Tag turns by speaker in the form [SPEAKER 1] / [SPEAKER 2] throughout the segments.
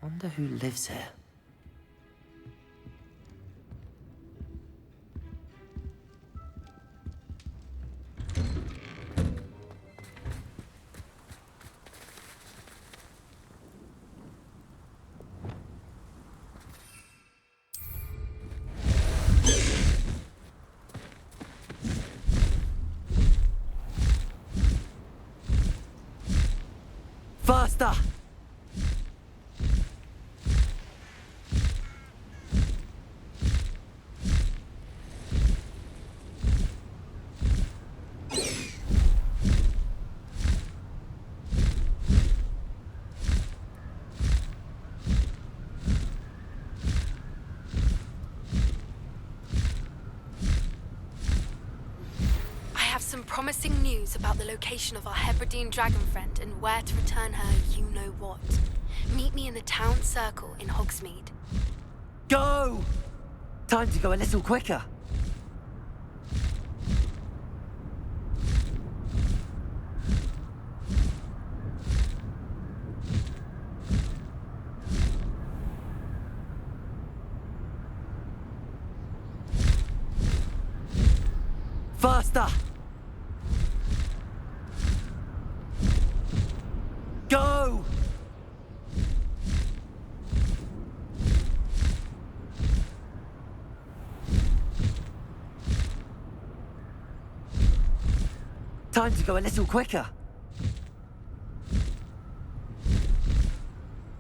[SPEAKER 1] Wonder who lives here. Faster!
[SPEAKER 2] Promising news about the location of our Hebridean dragon friend and where to return her you-know-what. Meet me in the town circle in Hogsmeade.
[SPEAKER 1] Go! Time to go a little quicker. Faster! Go! Time to go a little quicker.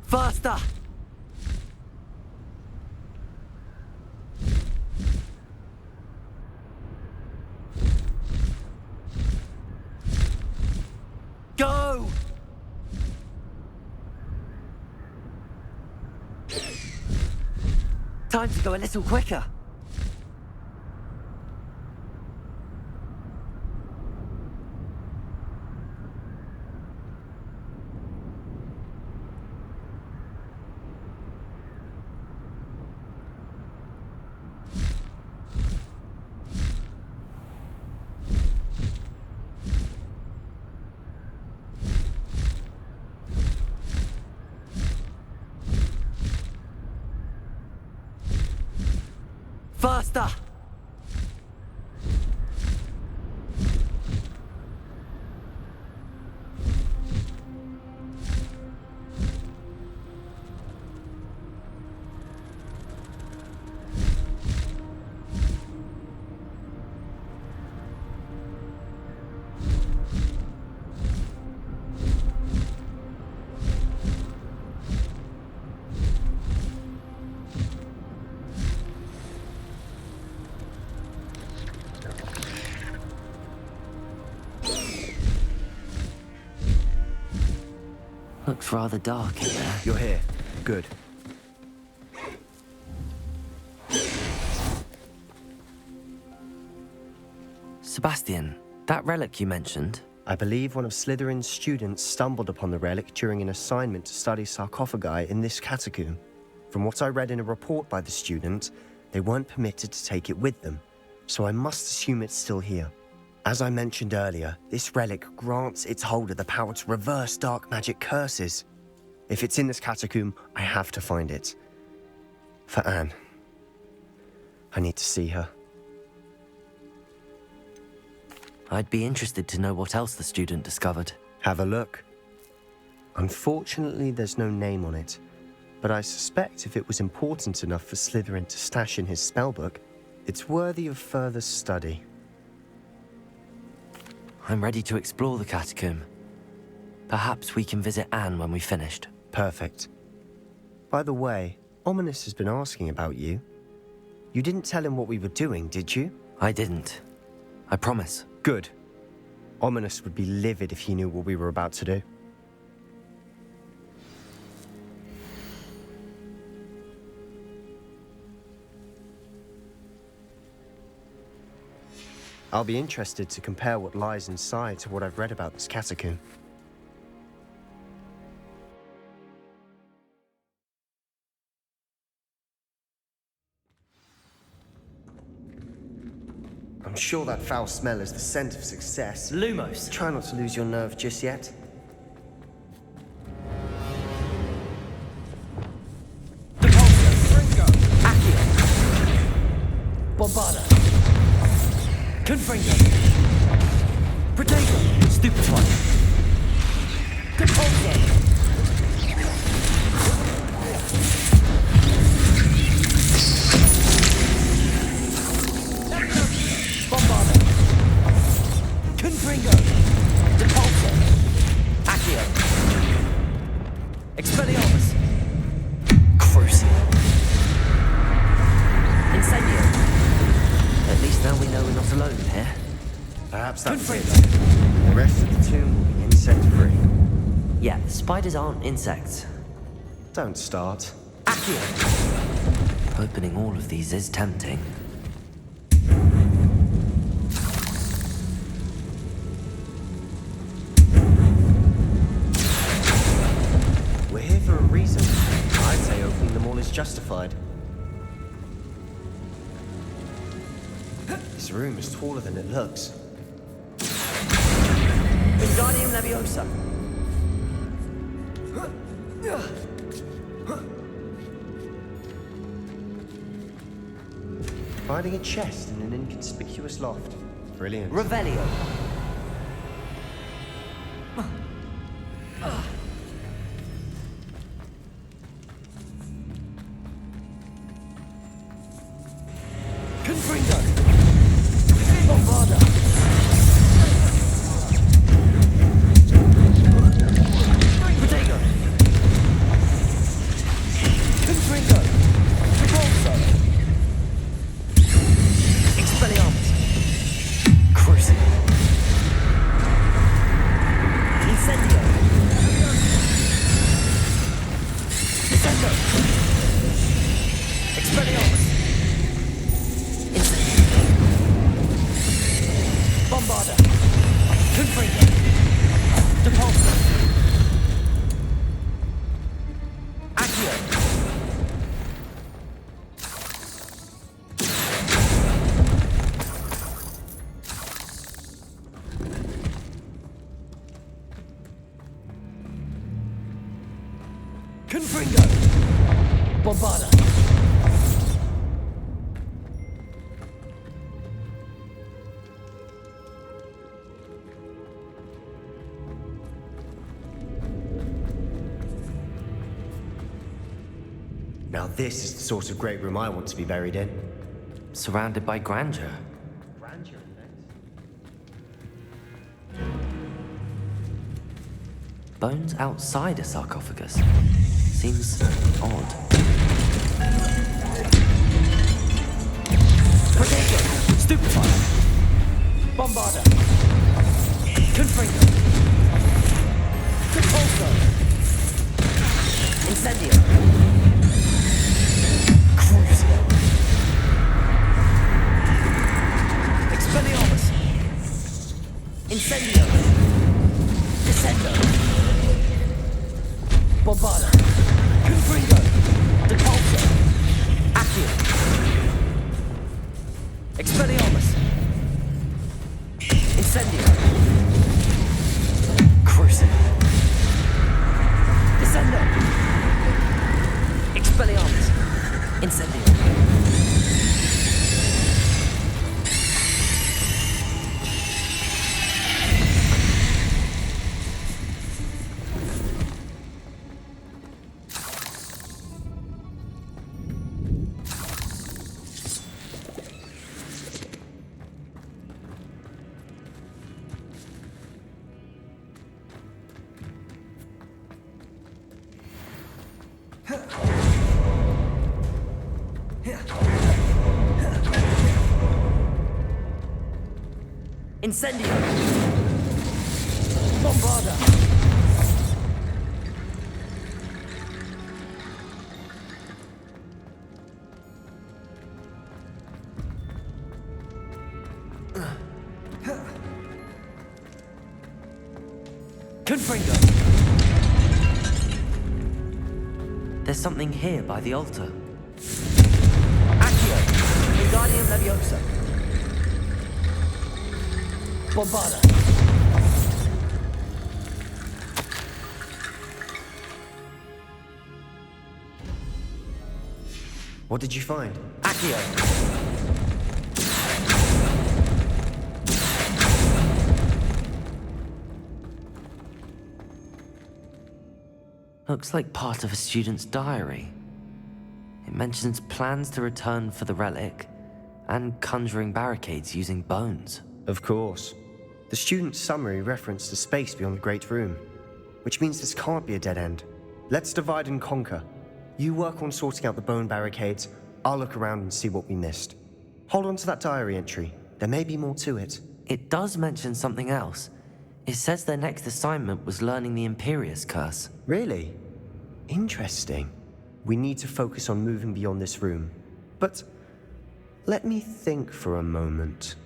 [SPEAKER 1] Faster! Go! Time to go a little quicker. Faster! Looks rather dark in there.
[SPEAKER 3] You're here. Good.
[SPEAKER 1] Sebastian, that relic you mentioned.
[SPEAKER 3] I believe one of Slytherin's students stumbled upon the relic during an assignment to study sarcophagi in this catacomb. From what I read in a report by the student, they weren't permitted to take it with them, so I must assume it's still here. As I mentioned earlier, this relic grants its holder the power to reverse dark magic curses. If it's in this catacomb, I have to find it. For Anne. I need to see her.
[SPEAKER 1] I'd be interested to know what else the student discovered.
[SPEAKER 3] Have a look. Unfortunately, there's no name on it, but I suspect if it was important enough for Slytherin to stash in his spellbook, it's worthy of further study.
[SPEAKER 1] I'm ready to explore the catacomb. Perhaps we can visit Anne when we've finished.
[SPEAKER 3] Perfect. By the way, Ominous has been asking about you. You didn't tell him what we were doing, did you?
[SPEAKER 1] I didn't. I promise.
[SPEAKER 3] Good. Ominous would be livid if he knew what we were about to do. I'll be interested to compare what lies inside to what I've read about this catacomb. I'm sure that foul smell is the scent of success.
[SPEAKER 1] Lumos!
[SPEAKER 3] Try not to lose your nerve just yet.
[SPEAKER 1] Bombarda. Confringo. Protego. Stupefy. Depulso. Bombarda. Confringo. Depulso. Accio. Expelliarmus. Crucio. Incendio. At least now we know we're not alone here.
[SPEAKER 3] Perhaps that's it. The rest of the tomb will be insect-free.
[SPEAKER 1] Yeah, the spiders aren't insects.
[SPEAKER 3] Don't start.
[SPEAKER 1] Accio. Opening all of these is tempting.
[SPEAKER 3] We're here for a reason. I'd say opening them all is justified. This room is taller than it looks.
[SPEAKER 1] Wingardium Leviosa.
[SPEAKER 3] Finding a chest in an inconspicuous loft. Brilliant.
[SPEAKER 1] Revelio. Confringo. Bombarda. Protego. Confringo. Repulso. Expelliarmus. Crucio. Incendio. Descendo. Expelliarmus. Incendio. Bombarda. Confringo. Depulso. Accio. Confringo. Bombarda.
[SPEAKER 3] Now this is the sort of great room I want to be buried in.
[SPEAKER 1] Surrounded by grandeur.
[SPEAKER 3] Grandeur,
[SPEAKER 1] Bones outside a sarcophagus. Seems odd. Protego. Stupefy. Bombarda. Confringo. Depulso. Incendio. Crucio. Expelliarmus. Incendio. Descendo. Bombarda. Confringo. Depulso. Accio. Expelliarmus. Incendio. Crucio. Descendo. Expelliarmus. Incendio. Incendio. Bombarda. Confringo. There's something here by the altar. Accio. Wingardium Leviosa. Bombarda.
[SPEAKER 3] What did you find?
[SPEAKER 1] Accio. Looks like part of a student's diary. It mentions plans to return for the relic and conjuring barricades using bones.
[SPEAKER 3] Of course. The student's summary referenced a space beyond the Great Room, which means this can't be a dead end. Let's divide and conquer. You work on sorting out the bone barricades, I'll look around and see what we missed. Hold on to that diary entry. There may be more to it.
[SPEAKER 1] It does mention something else. It says their next assignment was learning the Imperius Curse.
[SPEAKER 3] Really? Interesting. We need to focus on moving beyond this room. But let me think for a moment.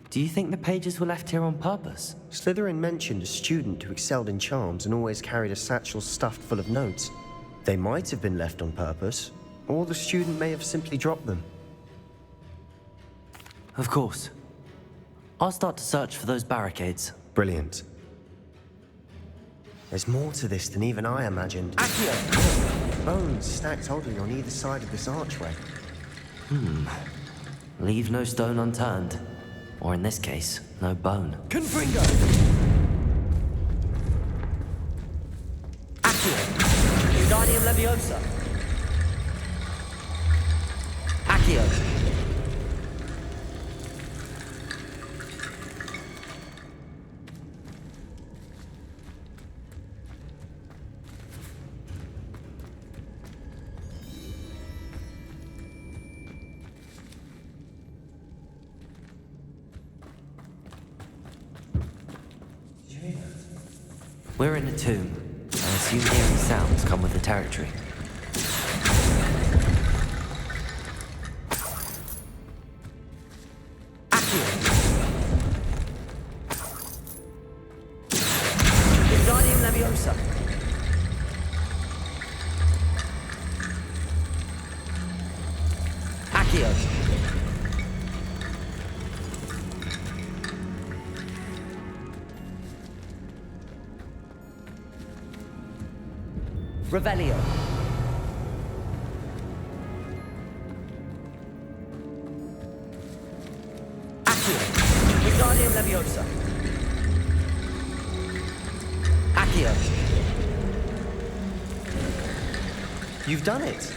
[SPEAKER 1] Do you think the pages were left here on purpose?
[SPEAKER 3] Slytherin mentioned a student who excelled in charms and always carried a satchel stuffed full of notes. They might have been left on purpose, or the student may have simply dropped them.
[SPEAKER 1] Of course. I'll start to search for those barricades.
[SPEAKER 3] Brilliant. There's more to this than even I imagined.
[SPEAKER 1] Accio!
[SPEAKER 3] Bones stacked oddly on either side of this archway.
[SPEAKER 1] Leave no stone unturned. Or in this case, no bone.
[SPEAKER 4] Confringo!
[SPEAKER 1] Accio! Wingardium Leviosa! Accio! We're in a tomb. I assume hearing sounds come with the territory. Accio! Wingardium Leviosa! Accio! Revelio. Accio. Wingardium Leviosa. Accio.
[SPEAKER 3] You've done it!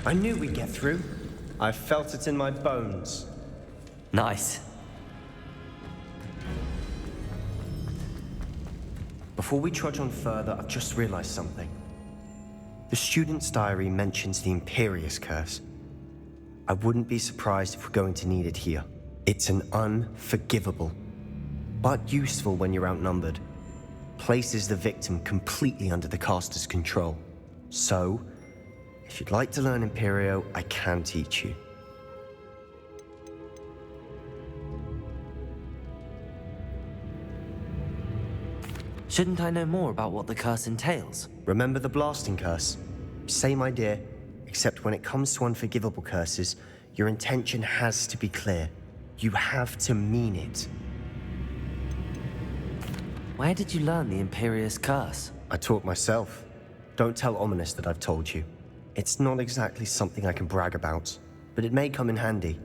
[SPEAKER 3] I knew we'd get through. I felt it in my bones.
[SPEAKER 1] Nice.
[SPEAKER 3] Before we trudge on further, I've just realized something. The student's diary mentions the Imperius Curse. I wouldn't be surprised if we're going to need it here. It's an unforgivable, but useful when you're outnumbered. Places the victim completely under the caster's control. So, if you'd like to learn Imperio, I can teach you.
[SPEAKER 1] Shouldn't I know more about what the curse entails?
[SPEAKER 3] Remember the blasting curse? Same idea, except when it comes to unforgivable curses, your intention has to be clear. You have to mean it.
[SPEAKER 1] Where did you learn the Imperius Curse?
[SPEAKER 3] I taught myself. Don't tell Ominous that I've told you. It's not exactly something I can brag about, but it may come in handy.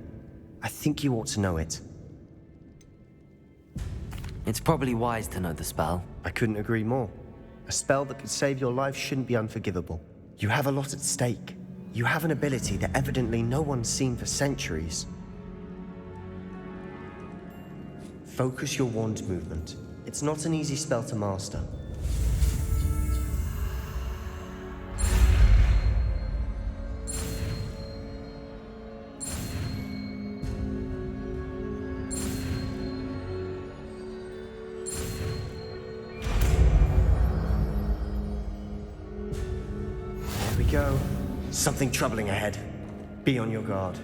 [SPEAKER 3] I think you ought to know it.
[SPEAKER 1] It's probably wise to know the spell.
[SPEAKER 3] I couldn't agree more. A spell that could save your life shouldn't be unforgivable. You have a lot at stake. You have an ability that evidently no one's seen for centuries. Focus your wand movement. It's not an easy spell to master. Go. Something troubling ahead. Be on your guard.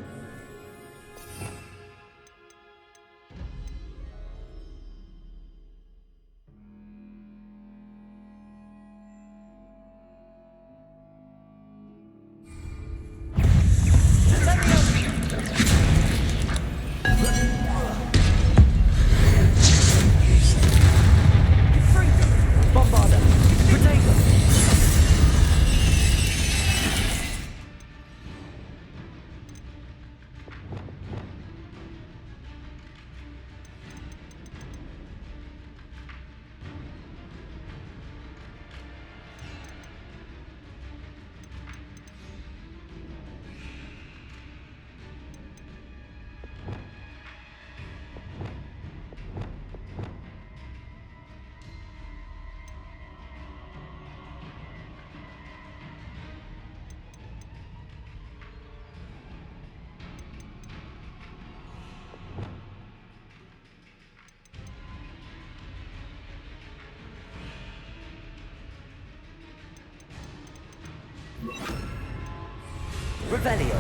[SPEAKER 4] Revelio.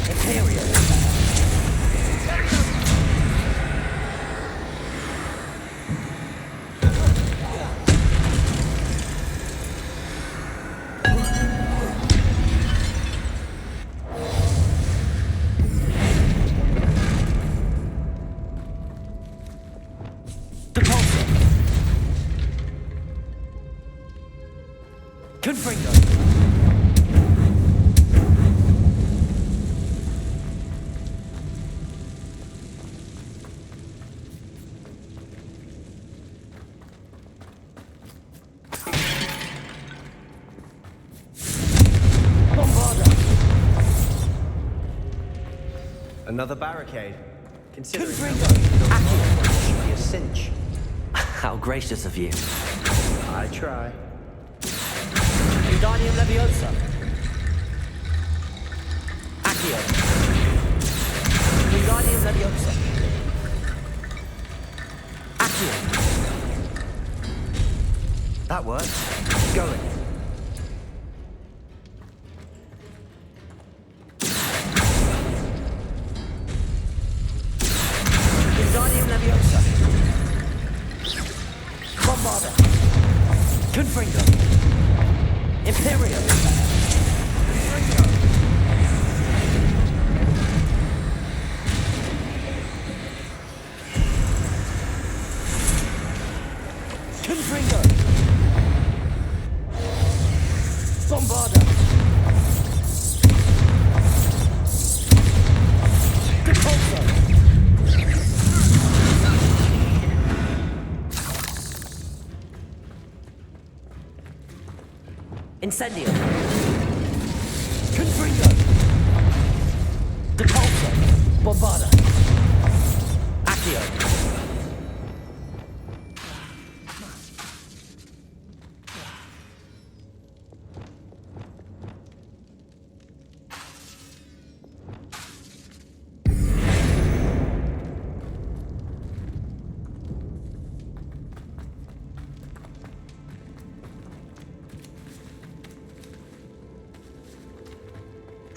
[SPEAKER 4] Imperial. Confringo.
[SPEAKER 3] Another barricade. Considering
[SPEAKER 4] Confringo.
[SPEAKER 3] should be a cinch.
[SPEAKER 1] How gracious of you.
[SPEAKER 3] I try.
[SPEAKER 4] Wingardium Leviosa. Accio. Wingardium Leviosa. Accio.
[SPEAKER 3] That works. Going.
[SPEAKER 4] Wingardium Leviosa. Bombarda. Confringo. Imperial. Confringo. Bombarda. Depulso. Incendio. Confringo. Depulso. Bombarda. Accio.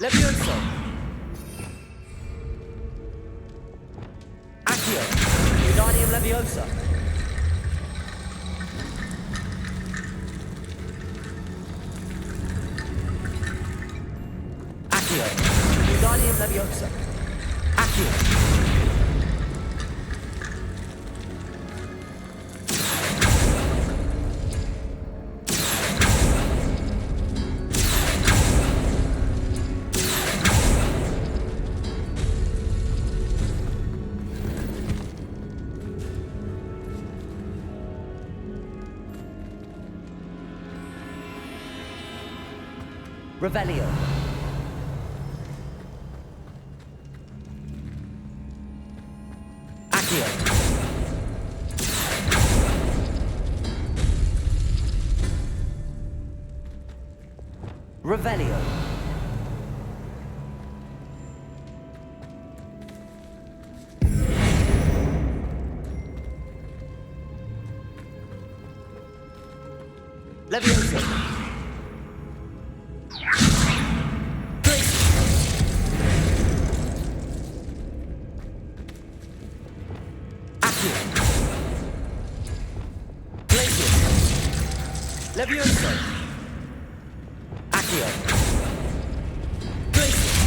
[SPEAKER 4] Levioso. Accio. Wingardium Leviosa. Accio. Wingardium Leviosa. Accio. Revelio. Accio. Revelio. Levioso. Levioso. Accio. Glacier.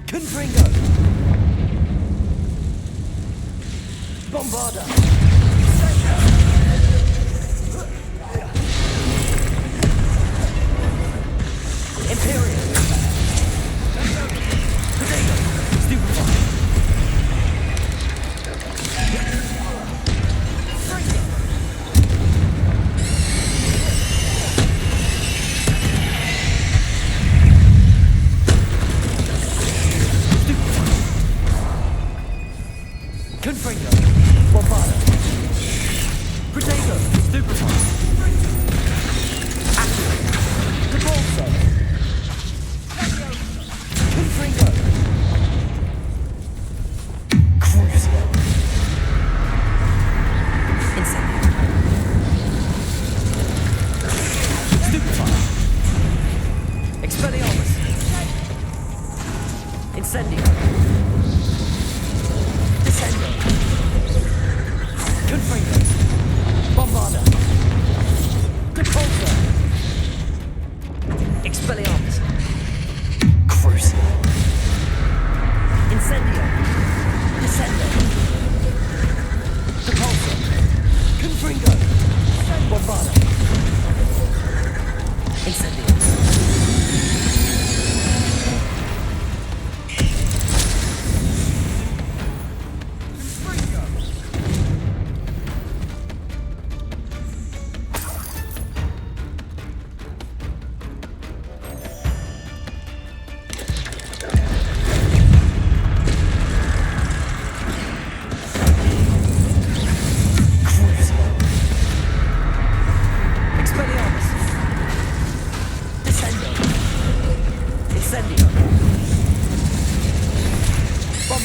[SPEAKER 4] Confringo. Bombarda. Imperial. Potato. Stupefy. Confringo. Bombarda. Potato. Stupefy. Active.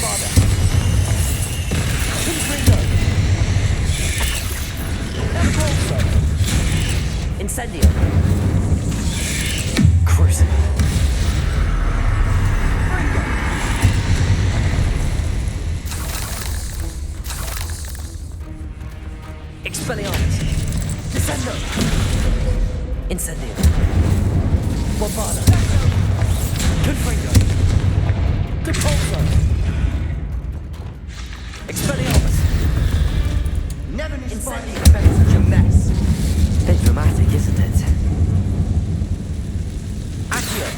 [SPEAKER 4] Bombarda. Confringo. Evolso. Incendio.
[SPEAKER 1] Cruising.
[SPEAKER 4] Expelliarmus. Descendo. Incendio. Bombarda. Confringo. Depulso. Expelliarmus.
[SPEAKER 3] Never knew
[SPEAKER 4] Incendio.
[SPEAKER 3] Spidey could make such a mess.
[SPEAKER 1] Bit dramatic, isn't it?
[SPEAKER 4] Accio.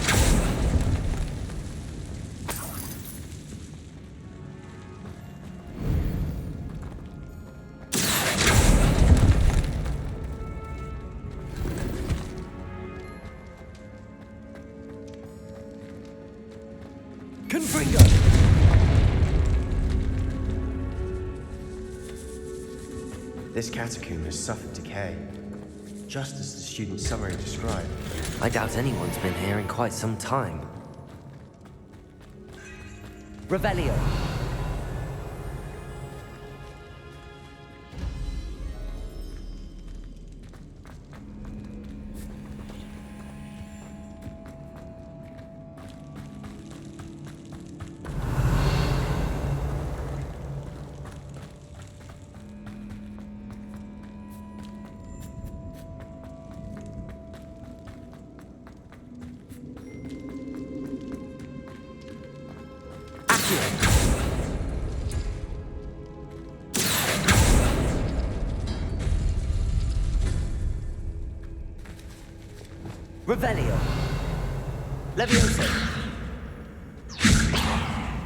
[SPEAKER 4] Confringo.
[SPEAKER 3] This catacomb has suffered decay, just as the student's summary described.
[SPEAKER 1] I doubt anyone's been here in quite some time.
[SPEAKER 4] Revelio. Revelio. Levioso.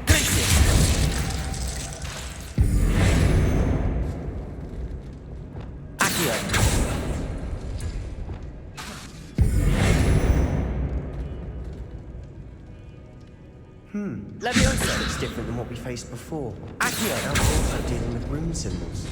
[SPEAKER 4] Gracious. Accio. Levioso.
[SPEAKER 3] It's different than what we faced before.
[SPEAKER 4] Accio.
[SPEAKER 3] Now we're also dealing with rune symbols.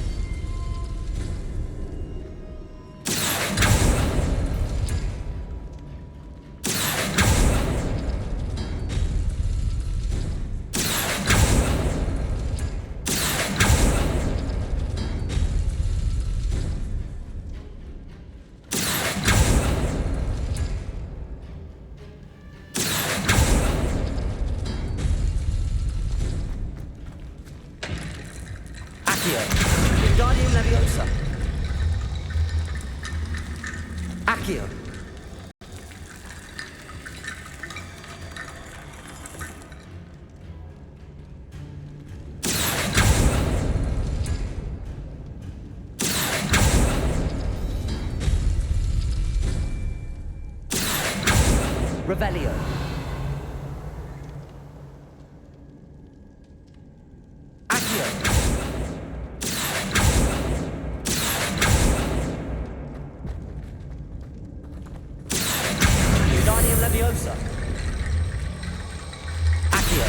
[SPEAKER 4] Wingardium Leviosa. Accio. Revelio. Accio. Wingardium Leviosa. Accio.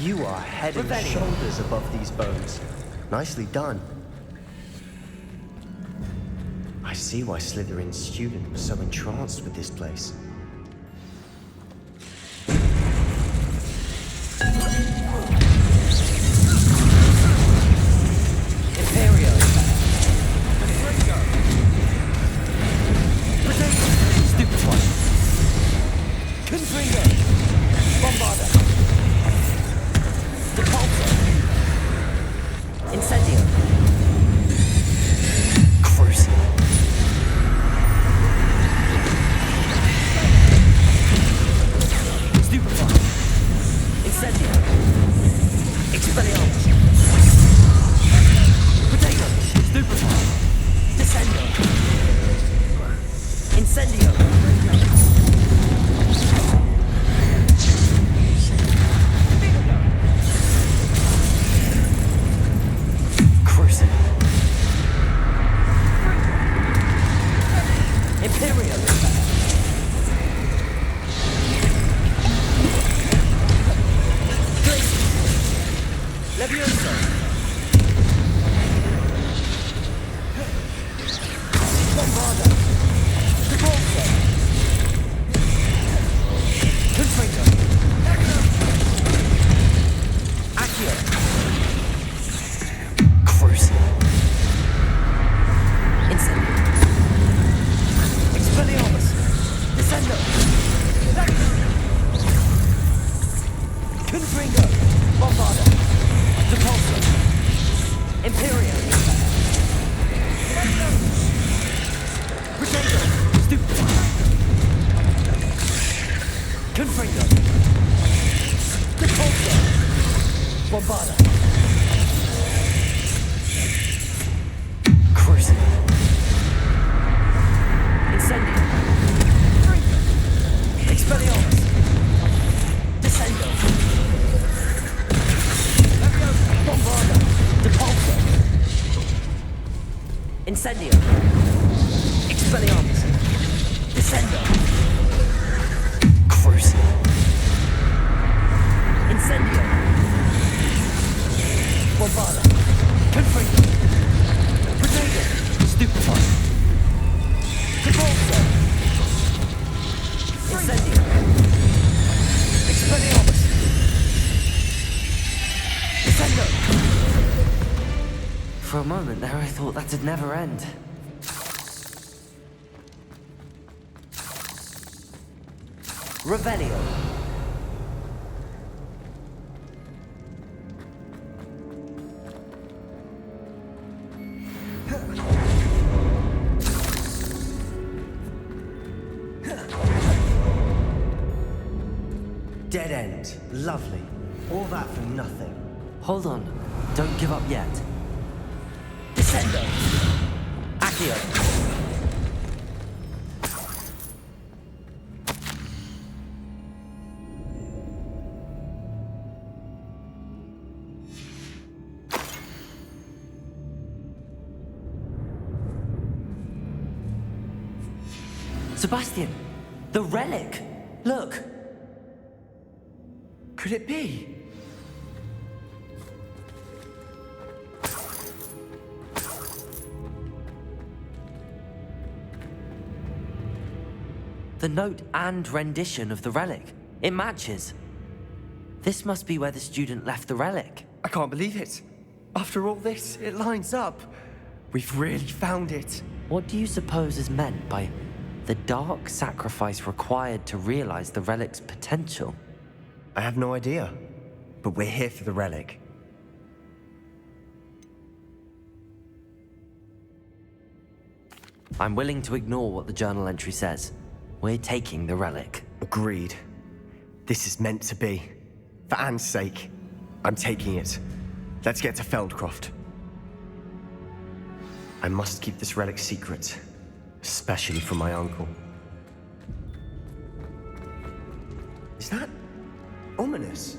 [SPEAKER 3] You are head and
[SPEAKER 4] Revelio.
[SPEAKER 3] shoulders above these bones. Nicely done. I see why Slytherin's student was so entranced with this place.
[SPEAKER 4] Imperio. Confringo. Potato. Stupefy. Confringo. Bombarda. Depulso. Incendio.
[SPEAKER 1] Cruising.
[SPEAKER 4] Stupefy. Incendio. Expelliarmus. Potato. Stupefy. Descendo. Incendio. Bombarda.
[SPEAKER 1] Crucible.
[SPEAKER 4] Incendio. Expelliarmus. Descendo. Bombarda. Depulso. Incendio. Expelliarmus. Descendo.
[SPEAKER 1] Crucible.
[SPEAKER 4] Incendio. Bombarda. Confringo. Protego.
[SPEAKER 1] Stupefy.
[SPEAKER 4] Depulso. Incendio. Expelliarmus. Descendo.
[SPEAKER 1] For a moment there, I thought that'd never end. Revelio.
[SPEAKER 3] Dead end. Lovely. All that for nothing.
[SPEAKER 1] Hold on. Don't give up yet.
[SPEAKER 4] Descendo. Accio.
[SPEAKER 1] Sebastian! The relic! Look!
[SPEAKER 3] Could it be?
[SPEAKER 1] The note and rendition of the relic. It matches. This must be where the student left the relic.
[SPEAKER 3] I can't believe it. After all this, it lines up. We've really found it.
[SPEAKER 1] What do you suppose is meant by the dark sacrifice required to realize the relic's potential?
[SPEAKER 3] I have no idea. But we're here for the relic.
[SPEAKER 1] I'm willing to ignore what the journal entry says. We're taking the relic.
[SPEAKER 3] Agreed. This is meant to be. For Anne's sake, I'm taking it. Let's get to Feldcroft. I must keep this relic secret, especially from my uncle. Is that ominous?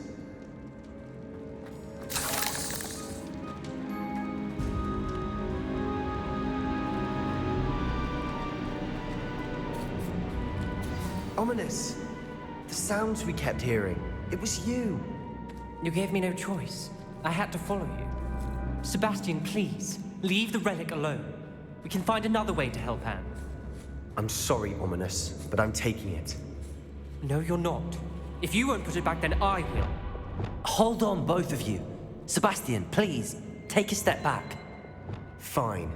[SPEAKER 3] Ominous. The sounds we kept hearing. It was you.
[SPEAKER 5] You gave me no choice. I had to follow you. Sebastian, please, leave the relic alone. We can find another way to help Anne.
[SPEAKER 3] I'm sorry, Ominous, but I'm taking it.
[SPEAKER 5] No, you're not. If you won't put it back, then I will.
[SPEAKER 1] Hold on, both of you. Sebastian, please, take a step back.
[SPEAKER 3] Fine,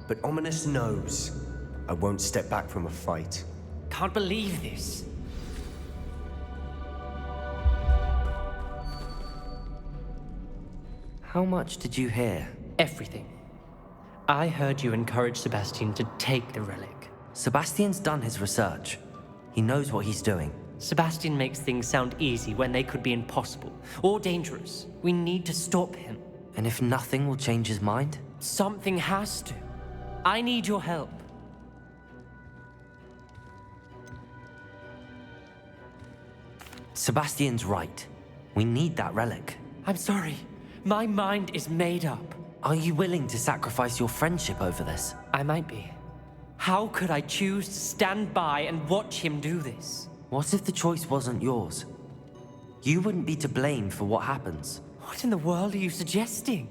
[SPEAKER 3] but Ominous knows I won't step back from a fight.
[SPEAKER 5] Can't believe this.
[SPEAKER 1] How much did you hear?
[SPEAKER 5] Everything. I heard you encourage Sebastian to take the relic.
[SPEAKER 1] Sebastian's done his research. He knows what he's doing.
[SPEAKER 5] Sebastian makes things sound easy when they could be impossible or dangerous. We need to stop him.
[SPEAKER 1] And if nothing will change his mind?
[SPEAKER 5] Something has to. I need your help.
[SPEAKER 1] Sebastian's right. We need that relic.
[SPEAKER 5] I'm sorry. My mind is made up.
[SPEAKER 1] Are you willing to sacrifice your friendship over this?
[SPEAKER 5] I might be. How could I choose to stand by and watch him do this?
[SPEAKER 1] What if the choice wasn't yours? You wouldn't be to blame for what happens.
[SPEAKER 5] What in the world are you suggesting?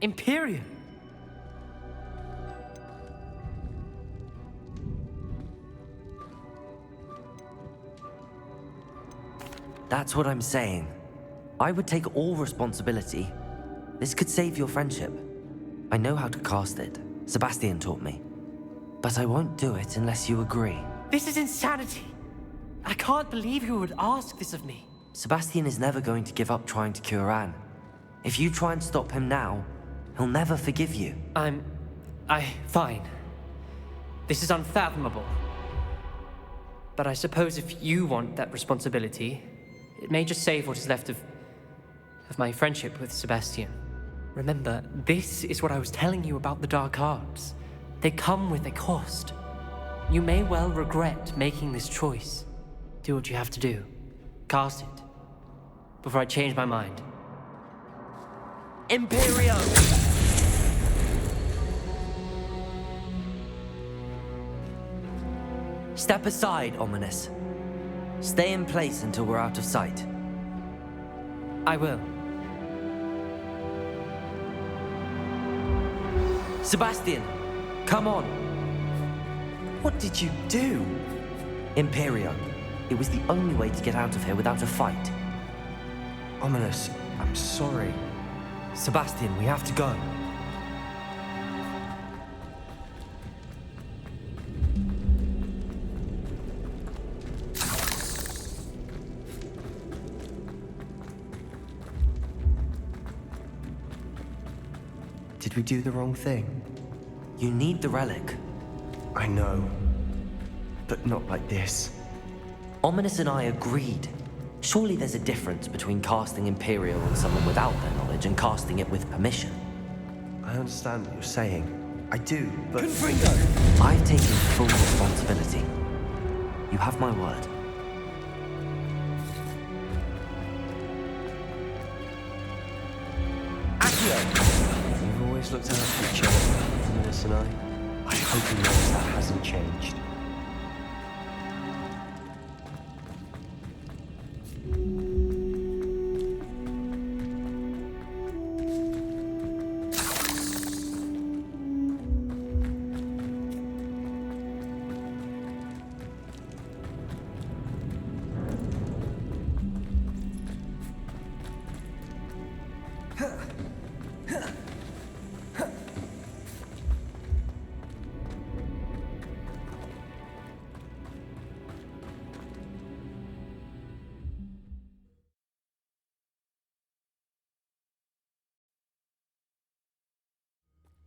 [SPEAKER 5] Imperium?
[SPEAKER 1] That's what I'm saying. I would take all responsibility. This could save your friendship. I know how to cast it. Sebastian taught me. But I won't do it unless you agree.
[SPEAKER 5] This is insanity. I can't believe you would ask this of me.
[SPEAKER 1] Sebastian is never going to give up trying to cure Anne. If you try and stop him now, he'll never forgive you.
[SPEAKER 5] Fine. This is unfathomable. But I suppose if you want that responsibility, it may just save what is left of of my friendship with Sebastian. Remember, this is what I was telling you about the dark arts. They come with a cost. You may well regret making this choice. Do what you have to do. Cast it. Before I change my mind.
[SPEAKER 4] Imperium!
[SPEAKER 1] Step aside, Ominous. Stay in place until we're out of sight.
[SPEAKER 5] I will.
[SPEAKER 1] Sebastian, come on.
[SPEAKER 3] What did you do?
[SPEAKER 1] Imperium. It was the only way to get out of here without a fight.
[SPEAKER 3] Ominous, I'm sorry.
[SPEAKER 1] Sebastian, we have to go.
[SPEAKER 3] Did we do the wrong thing?
[SPEAKER 1] You need the relic.
[SPEAKER 3] I know. But not like this.
[SPEAKER 1] Ominous and I agreed. Surely there's a difference between casting Imperial on someone without their knowledge and casting it with permission.
[SPEAKER 3] I understand what you're saying. I do, but...
[SPEAKER 4] Confringo!
[SPEAKER 1] I've taken full responsibility. You have my word.
[SPEAKER 3] You've always looked out for each other, Ominous and I hope he knows that hasn't changed.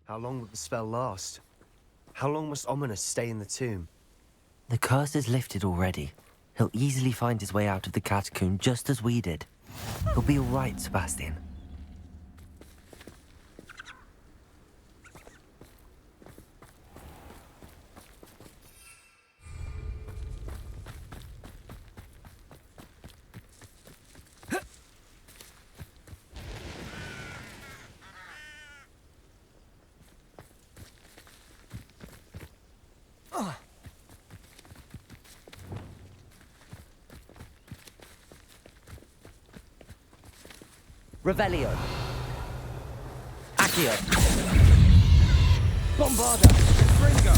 [SPEAKER 3] How long will the spell last? How long must Ominous stay in the tomb?
[SPEAKER 1] The curse is lifted already. He'll easily find his way out of the catacomb just as we did. He'll be all right, Sebastian.
[SPEAKER 4] Revelio. Accio. Bombarda. Fringo.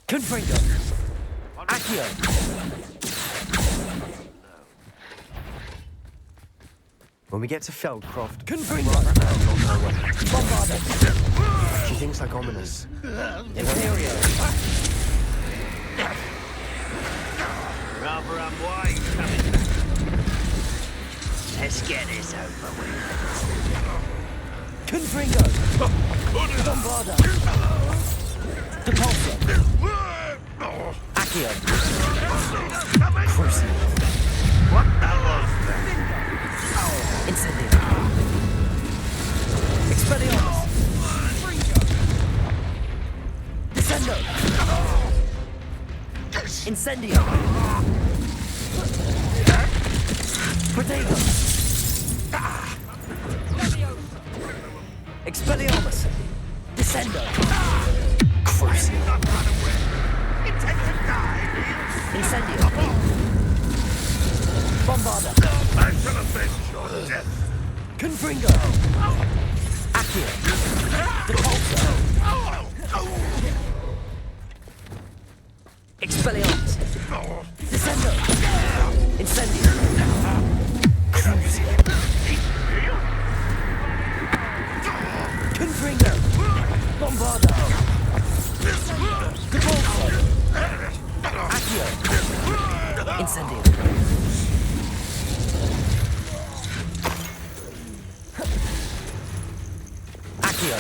[SPEAKER 4] Confringo. Accio.
[SPEAKER 3] When we get to Feldcroft,
[SPEAKER 4] Confringo.
[SPEAKER 3] Bombarda. She thinks like Ominous.
[SPEAKER 4] Imperio.
[SPEAKER 6] Rather unwise coming back. Let's get this over with.
[SPEAKER 4] Confringo. Bombarda. Depulso. Accio.
[SPEAKER 3] Crucible.
[SPEAKER 6] What the was that?
[SPEAKER 4] Incendio. Expelliarmus. Descendo. Incendio. Protego. Expelliarmus. Descendo.
[SPEAKER 3] Crucible.
[SPEAKER 4] Incendio. Bombarda.
[SPEAKER 6] I shall avenge your death.
[SPEAKER 4] Confringo. Accio. Depulso. Expelliarmus. Descendo. Incendio. Confringo. Bombarda. Depulso. Accio. Incendio. Accio.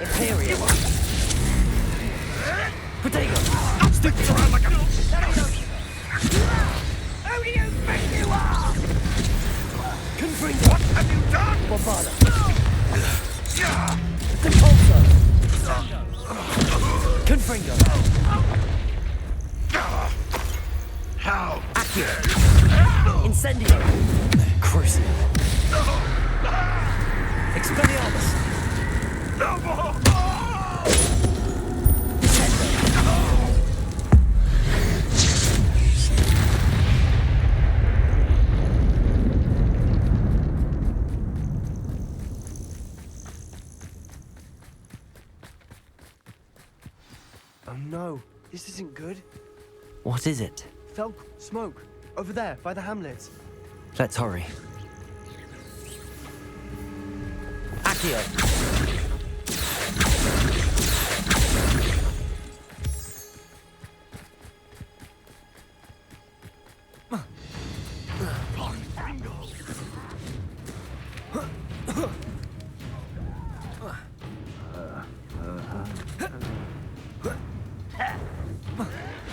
[SPEAKER 4] Imperium. Protego.
[SPEAKER 6] Sticking around like a... Who do you think you are?
[SPEAKER 4] Confringo.
[SPEAKER 6] What have you done?
[SPEAKER 4] Bombarda.
[SPEAKER 6] Yeah.
[SPEAKER 4] Compulso. Confringo.
[SPEAKER 6] How?
[SPEAKER 4] Accio. Incendio. Crucible. Expelliarmus.
[SPEAKER 6] No more!
[SPEAKER 3] Oh no, this isn't good.
[SPEAKER 1] What is it?
[SPEAKER 3] Felt smoke. Over there, by the hamlet.
[SPEAKER 1] Let's hurry.
[SPEAKER 4] Accio.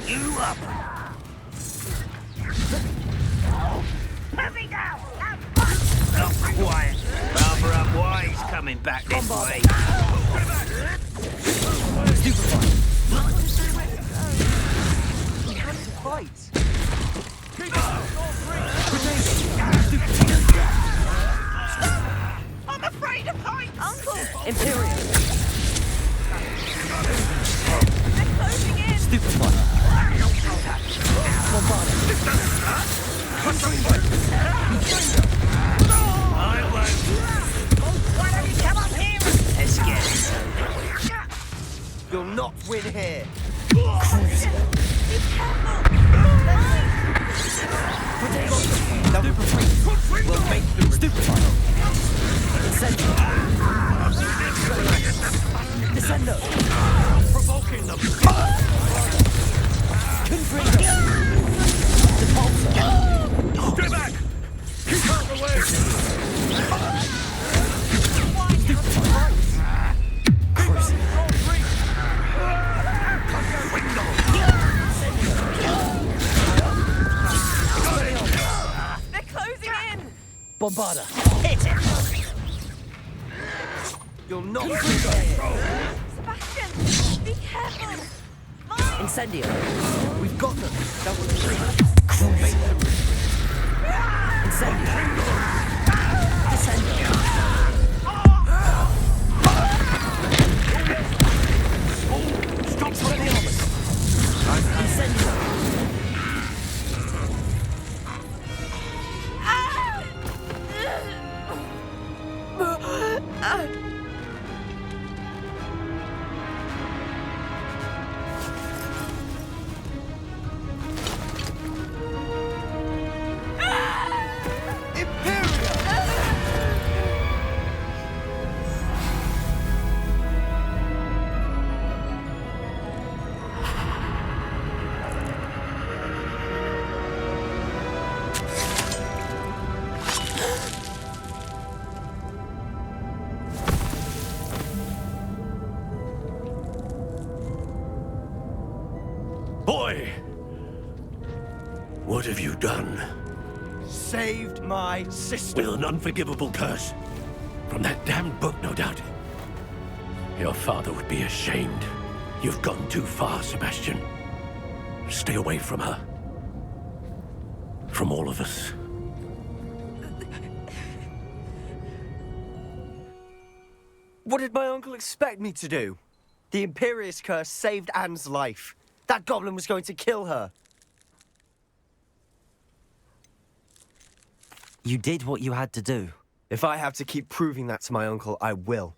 [SPEAKER 6] You up! Put me down! Quiet! Rather up wise coming back this way.
[SPEAKER 3] Fight!
[SPEAKER 6] I'm afraid of heights! Uncle!
[SPEAKER 4] Imperium.
[SPEAKER 6] They're closing in!
[SPEAKER 4] Stupefy. Bombarda.
[SPEAKER 6] I won't! Why don't you come up here? Let's get it.
[SPEAKER 3] You'll not win here.
[SPEAKER 6] Be careful!
[SPEAKER 3] We'll make them
[SPEAKER 4] Stupefy. Incendio. Descendo.
[SPEAKER 6] Provoking them!
[SPEAKER 4] Confringo. Depulso.
[SPEAKER 6] Stay back! Keep out the way! They're closing in!
[SPEAKER 4] Bombarda.
[SPEAKER 6] Hit it!
[SPEAKER 3] You'll not win
[SPEAKER 4] Confringo.
[SPEAKER 6] Sebastian, be careful!
[SPEAKER 4] Incendio.
[SPEAKER 3] We've got them. That was
[SPEAKER 4] Incendio. Descendo.
[SPEAKER 6] Stop running!
[SPEAKER 4] Incendio.
[SPEAKER 6] Boy! What have you done?
[SPEAKER 3] saved my sister.
[SPEAKER 6] With an unforgivable curse. From that damned book, no doubt. Your father would be ashamed. You've gone too far, Sebastian. Stay away from her. From all of us.
[SPEAKER 3] What did my uncle expect me to do? The Imperious curse saved Anne's life. That goblin was going to kill her.
[SPEAKER 1] You did what you had to do.
[SPEAKER 3] If I have to keep proving that to my uncle, I will.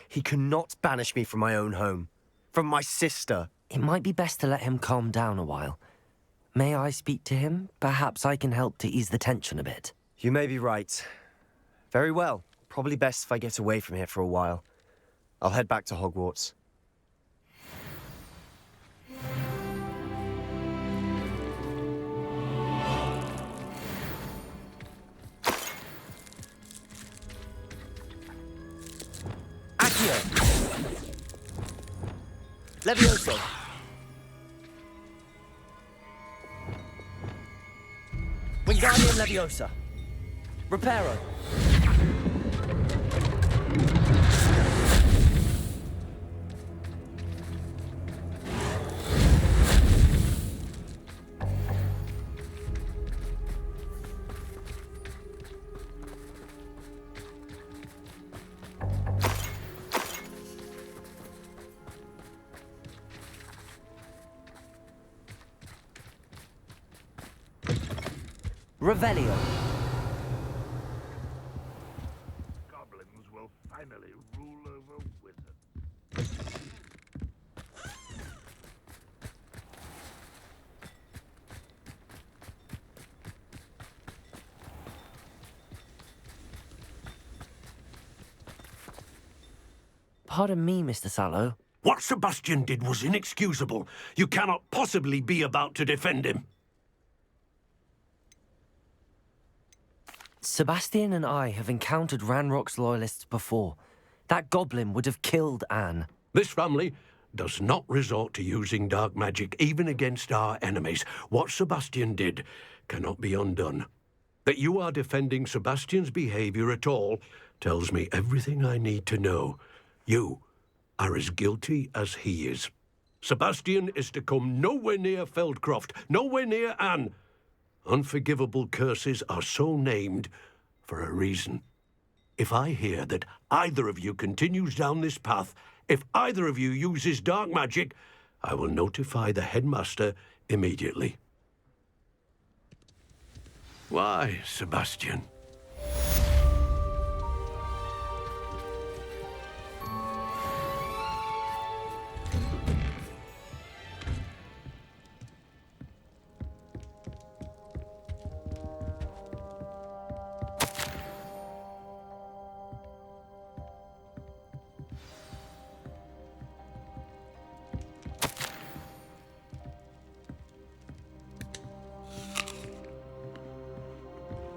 [SPEAKER 3] He cannot banish me from my own home. From my sister.
[SPEAKER 1] It might be best to let him calm down a while. May I speak to him? Perhaps I can help to ease the tension a bit.
[SPEAKER 3] You may be right. Very well. Probably best if I get away from here for a while. I'll head back to Hogwarts.
[SPEAKER 4] Levioso. Wingardium Leviosa. Reparo. Revelio.
[SPEAKER 7] Goblins will finally rule over wizards.
[SPEAKER 1] Pardon me, Mr. Sallow.
[SPEAKER 6] What Sebastian did was inexcusable. You cannot possibly be about to defend him.
[SPEAKER 1] Sebastian and I have encountered Ranrock's loyalists before. That goblin would have killed Anne.
[SPEAKER 6] This family does not resort to using dark magic even against our enemies. What Sebastian did cannot be undone. That you are defending Sebastian's behavior at all tells me everything I need to know. You are as guilty as he is. Sebastian is to come nowhere near Feldcroft, nowhere near Anne. Unforgivable curses are so named for a reason. If I hear that either of you continues down this path, if either of you uses dark magic, I will notify the headmaster immediately. Why, Sebastian?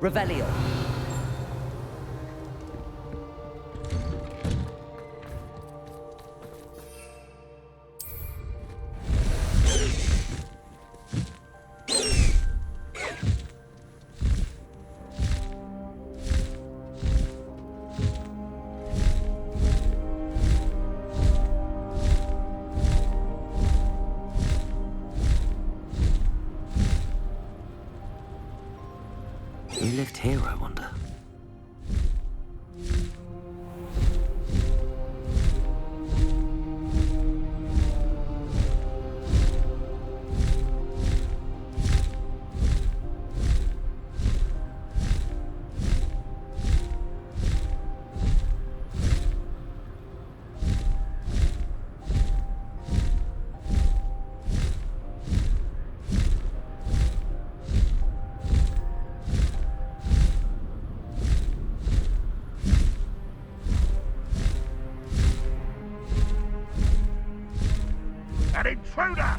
[SPEAKER 4] Revelio.
[SPEAKER 1] You lived here, I wonder.
[SPEAKER 7] An intruder!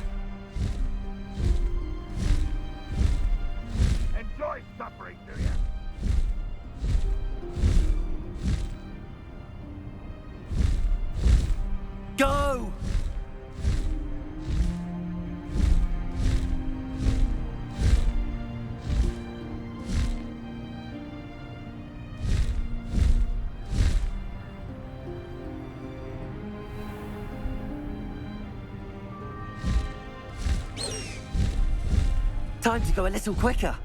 [SPEAKER 7] Enjoy suffering, do you?
[SPEAKER 4] Go!
[SPEAKER 1] Time to go a little quicker.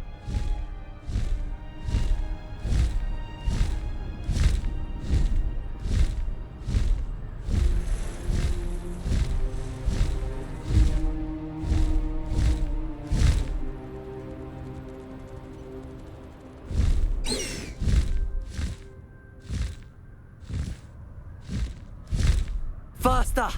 [SPEAKER 1] Faster!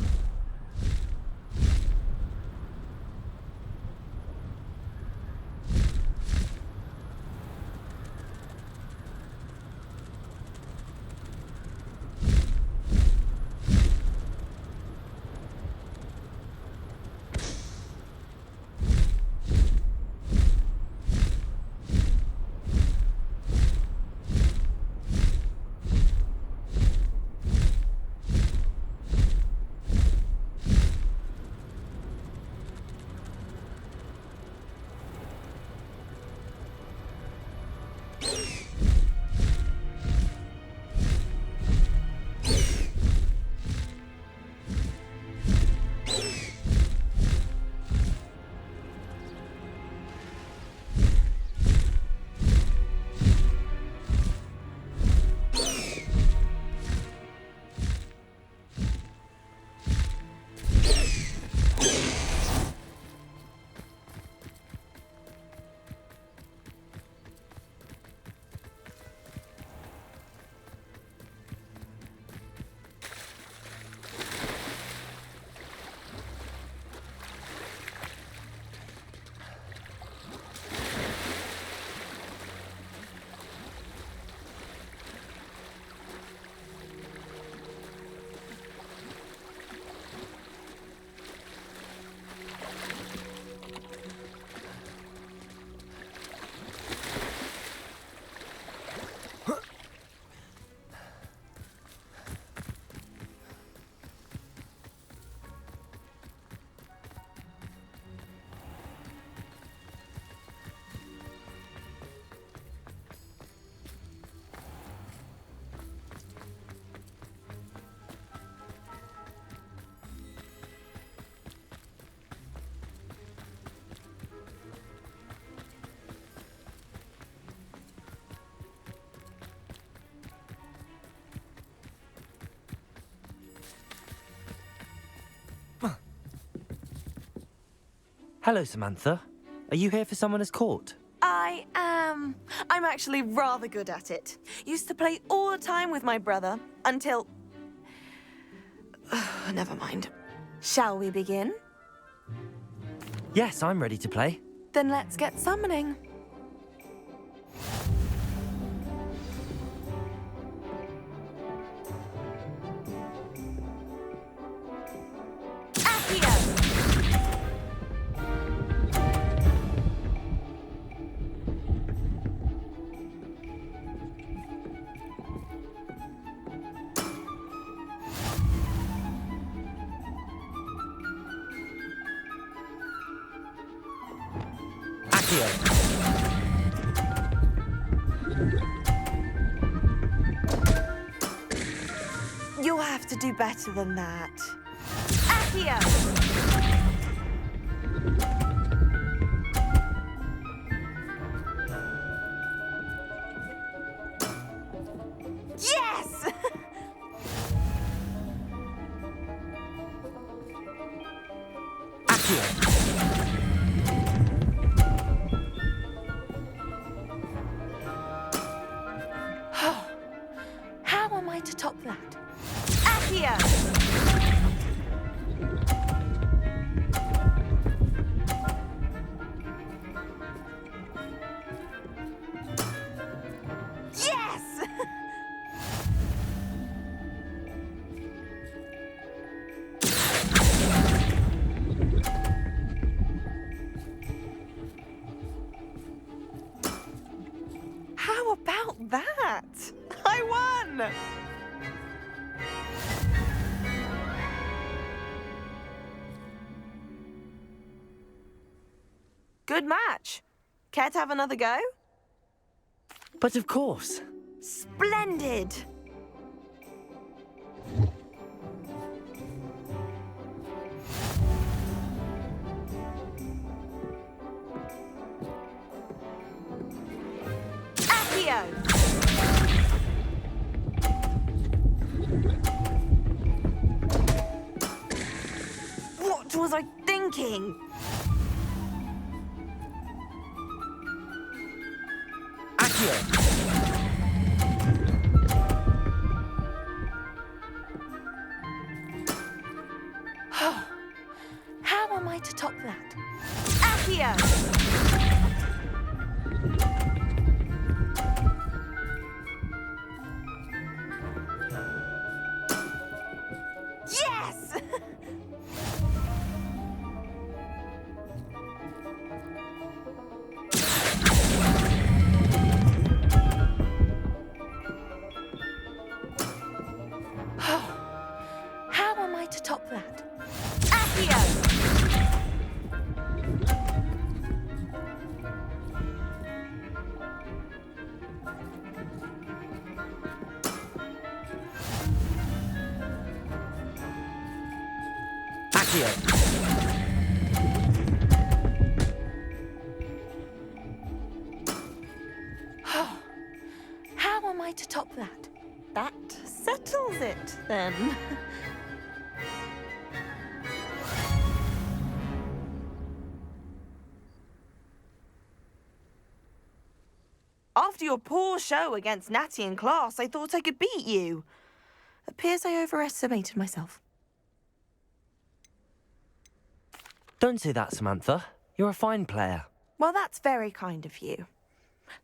[SPEAKER 1] Hello, Samantha. Are you here for Summoner's Court?
[SPEAKER 8] I am. I'm actually rather good at it. Used to play all the time with my brother until... Never mind. Shall we begin?
[SPEAKER 1] Yes, I'm ready to play.
[SPEAKER 8] Then let's get summoning. Accio! You'll have to do better than that. Accio! Yes!
[SPEAKER 1] Accio!
[SPEAKER 8] How am I to top that? Accio! Yes! How about that? I won! Good match. Care to have another go?
[SPEAKER 1] But of course.
[SPEAKER 8] Splendid! Accio! What was I thinking?
[SPEAKER 1] Accio!
[SPEAKER 8] How am I to top that? Accio! Yes! How am I to top that? Accio!
[SPEAKER 1] Accio!
[SPEAKER 8] How am I to top that? That settles it, then. After your poor show against Natty in class, I thought I could beat you. Appears I overestimated myself.
[SPEAKER 1] Don't say that, Samantha. You're a fine player.
[SPEAKER 8] Well, that's very kind of you.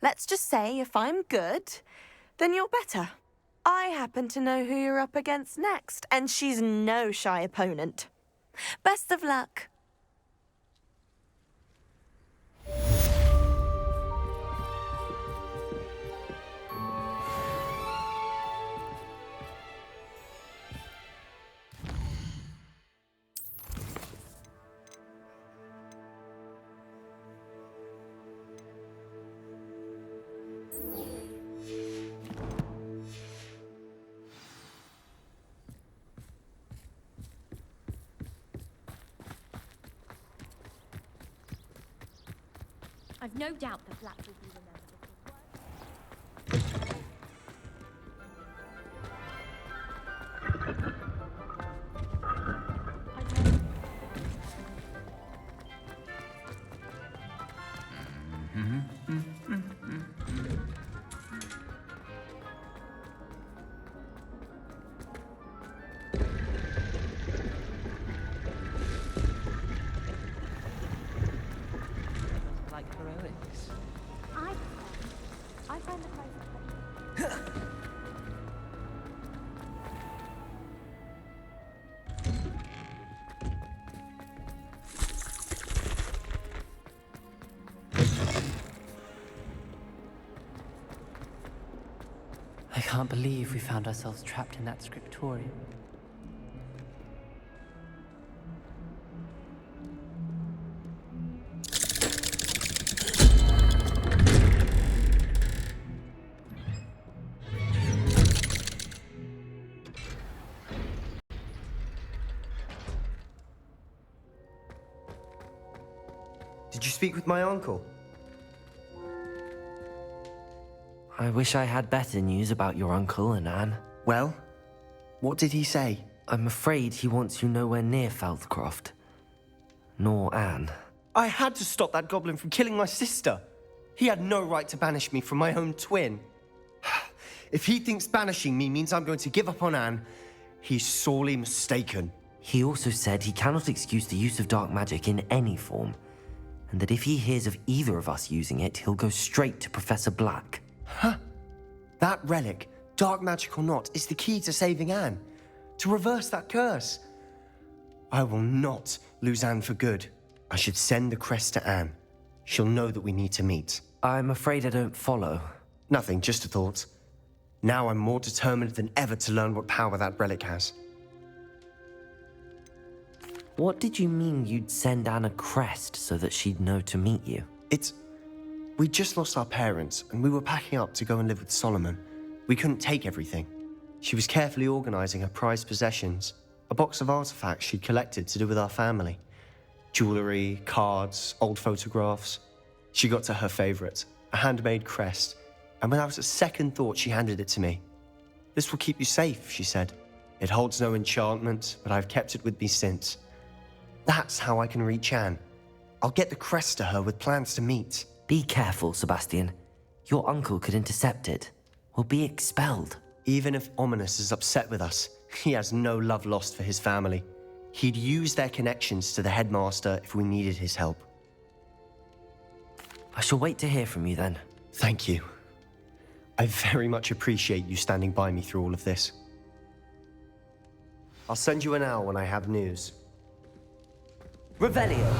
[SPEAKER 8] Let's just say if I'm good, then you're better. I happen to know who you're up against next, and she's no shy opponent. Best of luck.
[SPEAKER 9] I've no doubt that Black will be remembered. Find the closest one.
[SPEAKER 5] I can't believe we found ourselves trapped in that scriptorium.
[SPEAKER 3] Did you speak with my uncle?
[SPEAKER 1] I wish I had better news about your uncle and Anne.
[SPEAKER 3] Well, what did he say?
[SPEAKER 1] I'm afraid he wants you nowhere near Feldcroft. Nor Anne.
[SPEAKER 3] I had to stop that goblin from killing my sister. He had no right to banish me from my own twin. If he thinks banishing me means I'm going to give up on Anne, he's sorely mistaken.
[SPEAKER 1] He also said he cannot excuse the use of dark magic in any form, and that if he hears of either of us using it, he'll go straight to Professor Black.
[SPEAKER 3] Huh? That relic, dark magic or not, is the key to saving Anne. To reverse that curse. I will not lose Anne for good. I should send the crest to Anne. She'll know that we need to meet.
[SPEAKER 1] I'm afraid I don't follow.
[SPEAKER 3] Nothing, just a thought. Now I'm more determined than ever to learn what power that relic has.
[SPEAKER 1] What did you mean you'd send Anne a crest so that she'd know to meet you?
[SPEAKER 3] We just lost our parents, and we were packing up to go and live with Solomon. We couldn't take everything. She was carefully organizing her prized possessions, a box of artifacts she'd collected to do with our family. Jewelry, cards, old photographs. She got to her favorite, a handmade crest, and without a second thought, she handed it to me. "This will keep you safe," she said. "It holds no enchantment, but I've kept it with me since. That's how I can reach Anne. I'll get the crest to her with plans to meet."
[SPEAKER 1] Be careful, Sebastian. Your uncle could intercept it. We'll be expelled.
[SPEAKER 3] Even if Ominous is upset with us, he has no love lost for his family. He'd use their connections to the headmaster if we needed his help.
[SPEAKER 1] I shall wait to hear from you then.
[SPEAKER 3] Thank you. I very much appreciate you standing by me through all of this. I'll send you an hour when I have news.
[SPEAKER 4] Revelio.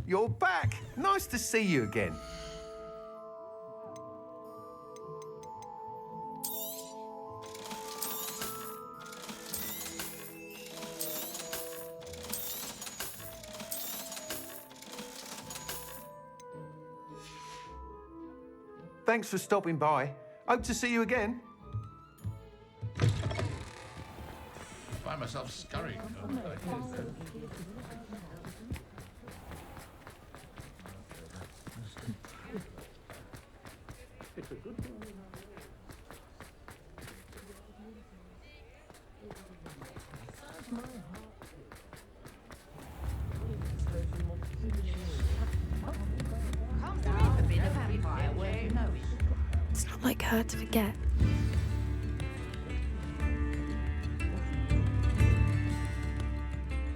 [SPEAKER 10] You're back! Nice to see you again. Thanks for stopping by. Hope to see you again.
[SPEAKER 11] I find myself scurrying home.
[SPEAKER 2] It's not like her to forget.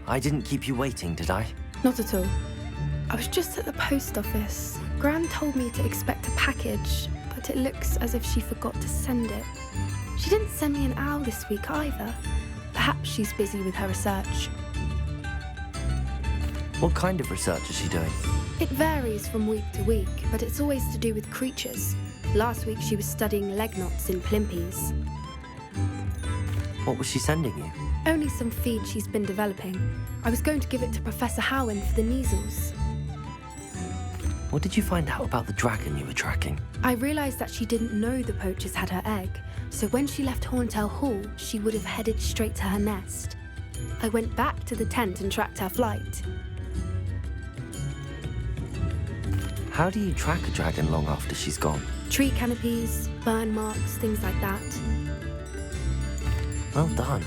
[SPEAKER 1] I didn't keep you waiting, did I?
[SPEAKER 2] Not at all. I was just at the post office. Gran told me to expect a package, but it looks as if she forgot to send it. She didn't send me an owl this week either. Perhaps she's busy with her research.
[SPEAKER 1] What kind of research is she doing?
[SPEAKER 2] It varies from week to week, but it's always to do with creatures. Last week she was studying leg knots in plimpies.
[SPEAKER 1] What was she sending you?
[SPEAKER 2] Only some feed she's been developing. I was going to give it to Professor Howen for the measles.
[SPEAKER 1] What did you find out about the dragon you were tracking?
[SPEAKER 2] I realised that she didn't know the poachers had her egg, so when she left Horntail Hall, she would have headed straight to her nest. I went back to the tent and tracked her flight.
[SPEAKER 1] How do you track a dragon long after she's gone?
[SPEAKER 2] Tree canopies, burn marks, things like that.
[SPEAKER 1] Well done.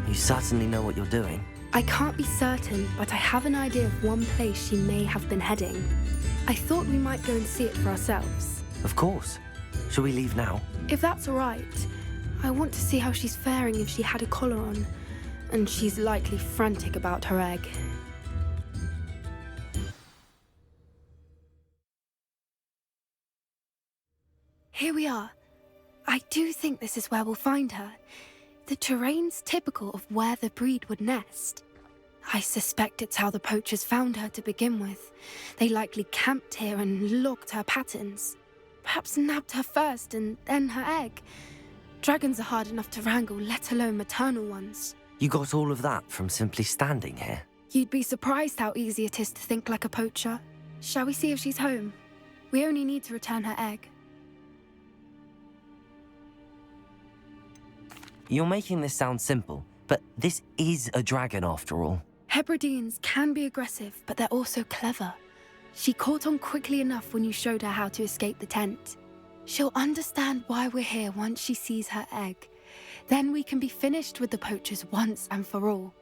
[SPEAKER 1] You certainly know what you're doing.
[SPEAKER 2] I can't be certain, but I have an idea of one place she may have been heading. I thought we might go and see it for ourselves.
[SPEAKER 1] Of course. Shall we leave now?
[SPEAKER 2] If that's all right. I want to see how she's faring if she had a collar on. And she's likely frantic about her egg. Here we are. I do think this is where we'll find her. The terrain's typical of where the breed would nest. I suspect it's how the poachers found her to begin with. They likely camped here and logged her patterns. Perhaps nabbed her first and then her egg. Dragons are hard enough to wrangle, let alone maternal ones.
[SPEAKER 1] You got all of that from simply standing here?
[SPEAKER 2] You'd be surprised how easy it is to think like a poacher. Shall we see if she's home? We only need to return her egg.
[SPEAKER 1] You're making this sound simple, but this is a dragon after all.
[SPEAKER 2] Hebrideans can be aggressive, but they're also clever. She caught on quickly enough when you showed her how to escape the tent. She'll understand why we're here once she sees her egg. Then we can be finished with the poachers once and for all.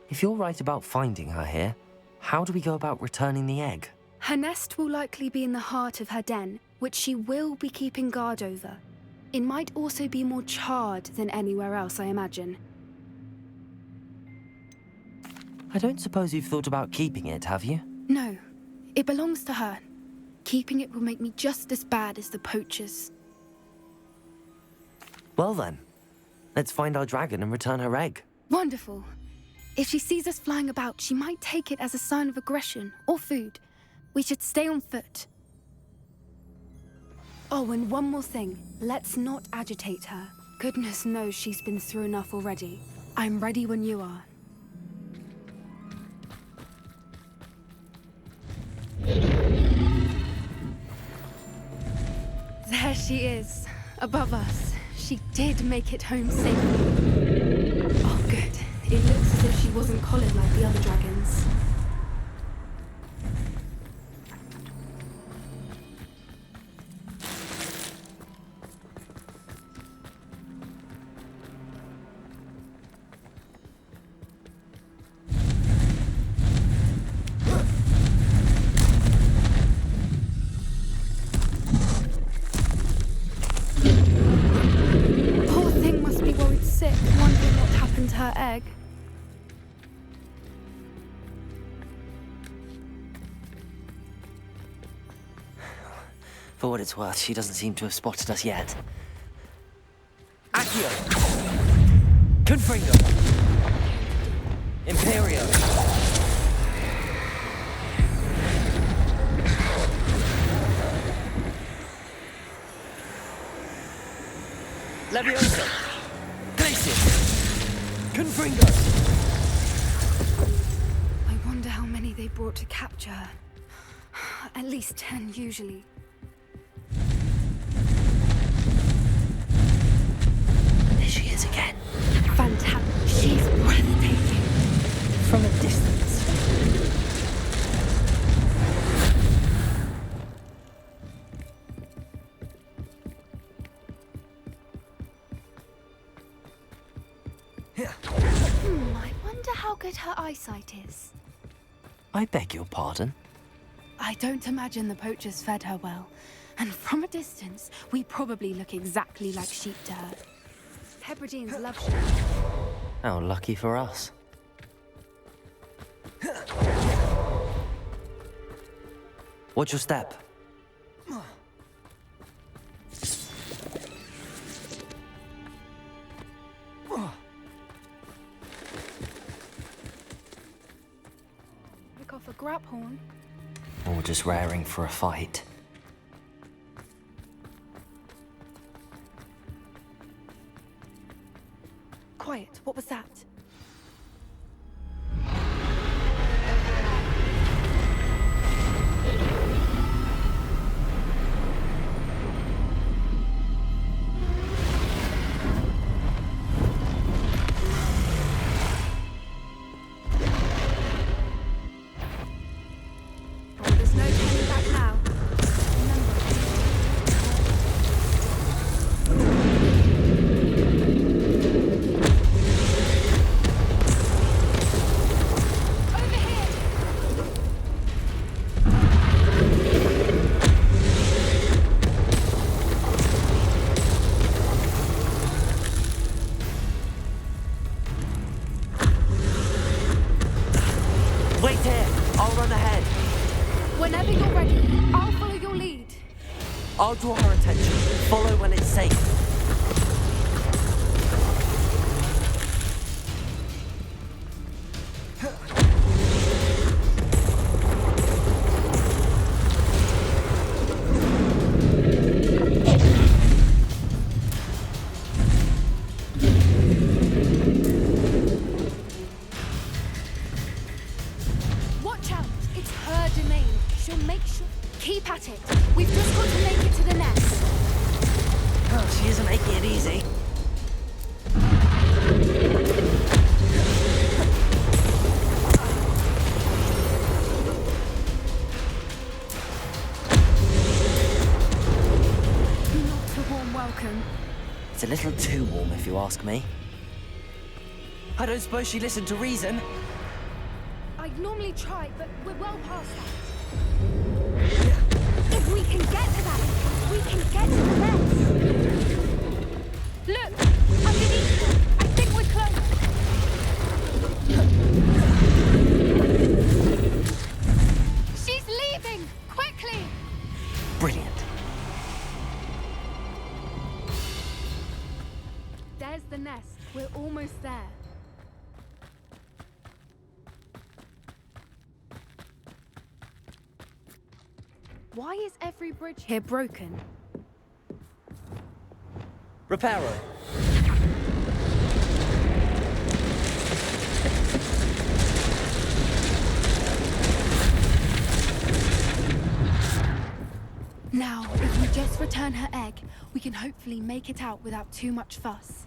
[SPEAKER 1] If you're right about finding her here, how do we go about returning the egg?
[SPEAKER 2] Her nest will likely be in the heart of her den, which she will be keeping guard over. It might also be more charred than anywhere else, I imagine.
[SPEAKER 1] I don't suppose you've thought about keeping it, have you?
[SPEAKER 2] No, it belongs to her. Keeping it will make me just as bad as the poachers.
[SPEAKER 1] Well then, let's find our dragon and return her egg.
[SPEAKER 2] Wonderful. If she sees us flying about, she might take it as a sign of aggression or food. We should stay on foot. Oh, and one more thing. Let's not agitate her. Goodness knows she's been through enough already. I'm ready when you are. There she is, above us. She did make it home safely. Oh, good. It looks as if she wasn't collared like the other dragons. Her egg.
[SPEAKER 1] For what it's worth, she doesn't seem to have spotted us yet.
[SPEAKER 4] Accio! Confringo! Imperio! Leviosa! Glacius! Confringo!
[SPEAKER 2] I wonder how many they brought to capture her. At least 10 usually.
[SPEAKER 1] There she is again.
[SPEAKER 2] Fantastic. She's breathtaking.
[SPEAKER 4] From a distance.
[SPEAKER 2] I wonder how good her eyesight is.
[SPEAKER 1] I beg your pardon?
[SPEAKER 2] I don't imagine the poachers fed her well. And from a distance, we probably look exactly like sheep to her. Hebrideans love sheep.
[SPEAKER 1] How lucky for us. Watch your step.
[SPEAKER 2] Pick off a grab horn.
[SPEAKER 1] Or just raring for a fight.
[SPEAKER 2] Quiet, what was that? There's no turning back now.
[SPEAKER 1] Wait here! I'll run ahead.
[SPEAKER 2] Whenever you're ready, I'll follow your lead.
[SPEAKER 1] I'll draw her attention. Follow when it's safe.
[SPEAKER 2] Watch out! It's her domain. She'll make sure. Keep at it. We've just got to make it to the nest.
[SPEAKER 1] Oh, she isn't making it easy.
[SPEAKER 2] Not a warm welcome.
[SPEAKER 1] It's a little too warm, if you ask me.
[SPEAKER 4] I don't suppose she listened to reason.
[SPEAKER 2] I'd normally try, but we're well past that. If we can get to that, we can get to the nest. Look! Underneath her! I think we're close! She's leaving! Quickly!
[SPEAKER 1] Brilliant.
[SPEAKER 2] There's the nest. We're almost there. Why is every bridge here broken?
[SPEAKER 4] Reparo.
[SPEAKER 2] Now, if we just return her egg, we can hopefully make it out without too much fuss.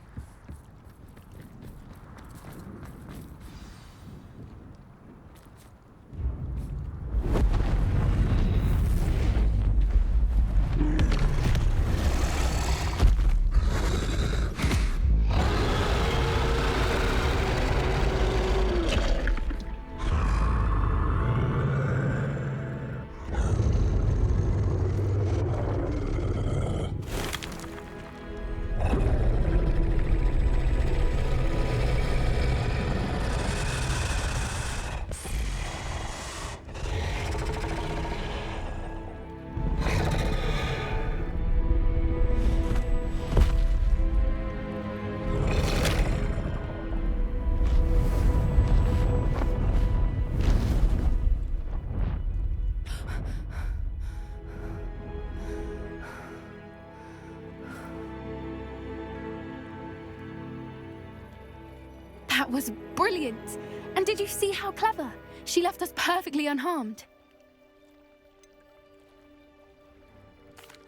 [SPEAKER 2] That was brilliant! And did you see how clever? She left us perfectly unharmed.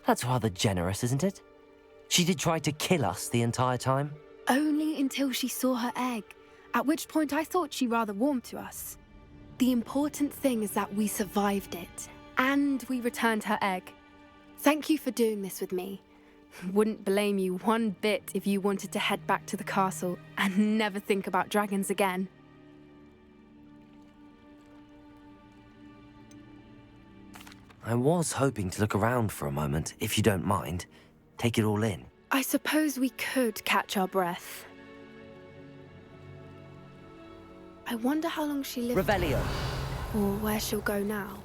[SPEAKER 1] That's rather generous, isn't it? She did try to kill us the entire time.
[SPEAKER 2] Only until she saw her egg, at which point I thought she rather warmed to us. The important thing is that we survived it, and we returned her egg. Thank you for doing this with me. Wouldn't blame you one bit if you wanted to head back to the castle and never think about dragons again.
[SPEAKER 1] I was hoping to look around for a moment, if you don't mind. Take it all in.
[SPEAKER 2] I suppose we could catch our breath. I wonder how long she lived.
[SPEAKER 4] Revelio.
[SPEAKER 2] Or where she'll go now.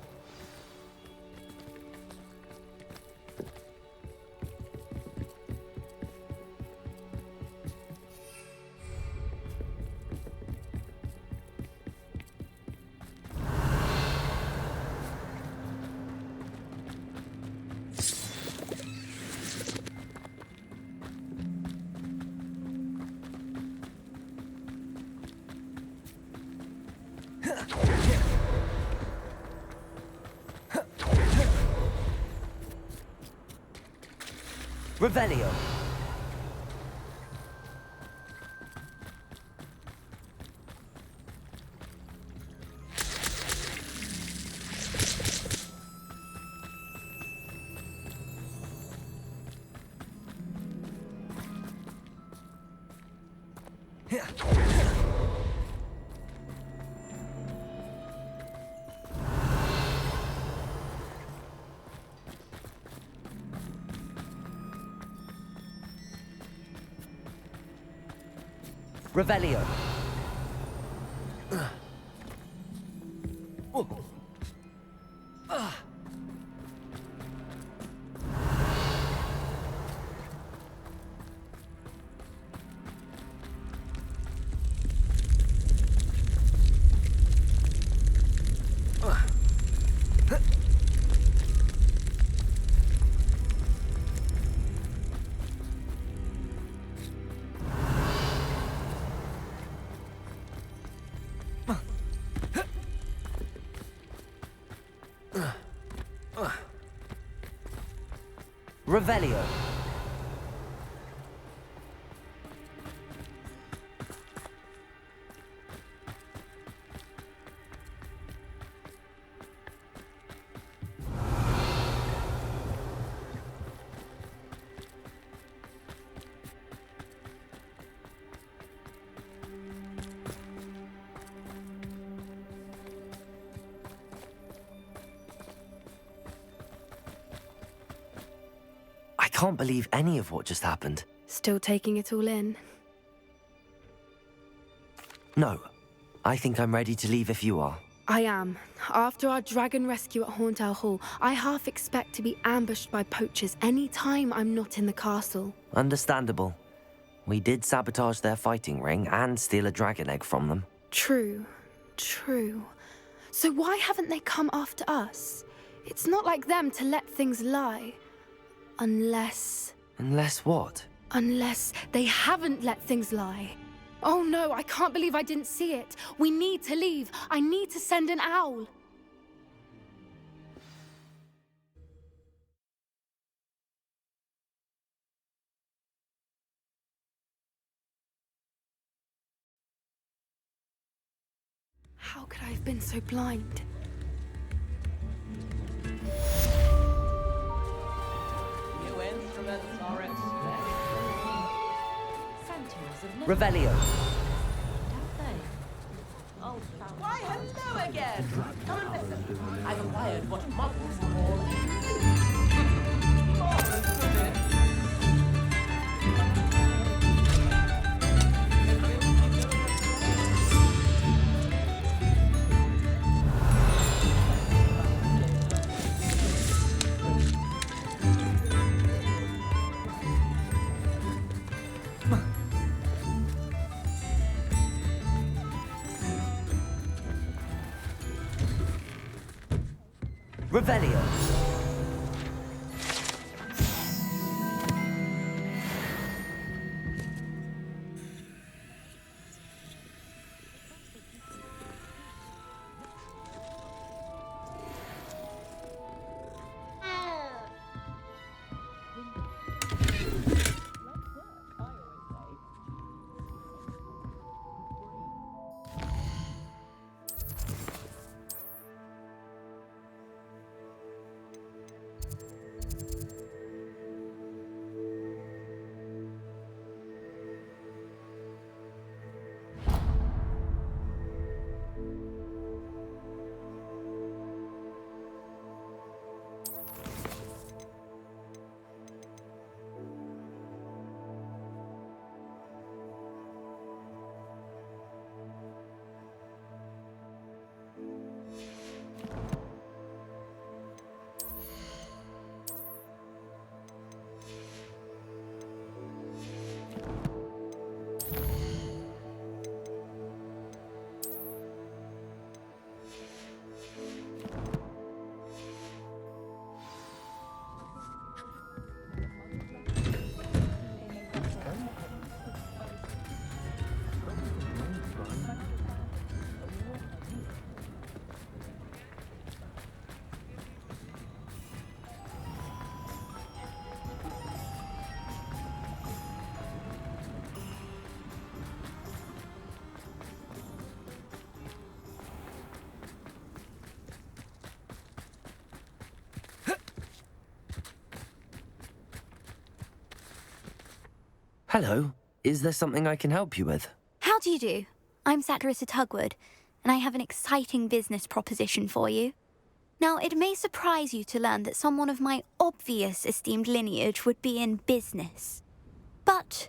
[SPEAKER 4] Revelio. Revelio. Revelio.
[SPEAKER 1] I can't believe any of what just happened.
[SPEAKER 2] Still taking it all in.
[SPEAKER 1] No, I think I'm ready to leave if you are.
[SPEAKER 2] I am. After our dragon rescue at Hauntel Hall, I half expect to be ambushed by poachers any time I'm not in the castle.
[SPEAKER 1] Understandable. We did sabotage their fighting ring and steal a dragon egg from them.
[SPEAKER 2] True. True. So why haven't they come after us? It's not like them to let things lie. Unless...
[SPEAKER 1] Unless what?
[SPEAKER 2] Unless they haven't let things lie. Oh no, I can't believe I didn't see it. We need to leave. I need to send an owl. How could I have been so blind?
[SPEAKER 4] New instruments are expected.
[SPEAKER 1] Revelio.
[SPEAKER 4] Why, hello again! Come and listen. I've acquired what models call
[SPEAKER 1] Revelio. Hello. Is there something I can help you with?
[SPEAKER 12] How do you do? I'm Satirissa Tugwood, and I have an exciting business proposition for you. Now, it may surprise you to learn that someone of my obvious esteemed lineage would be in business. But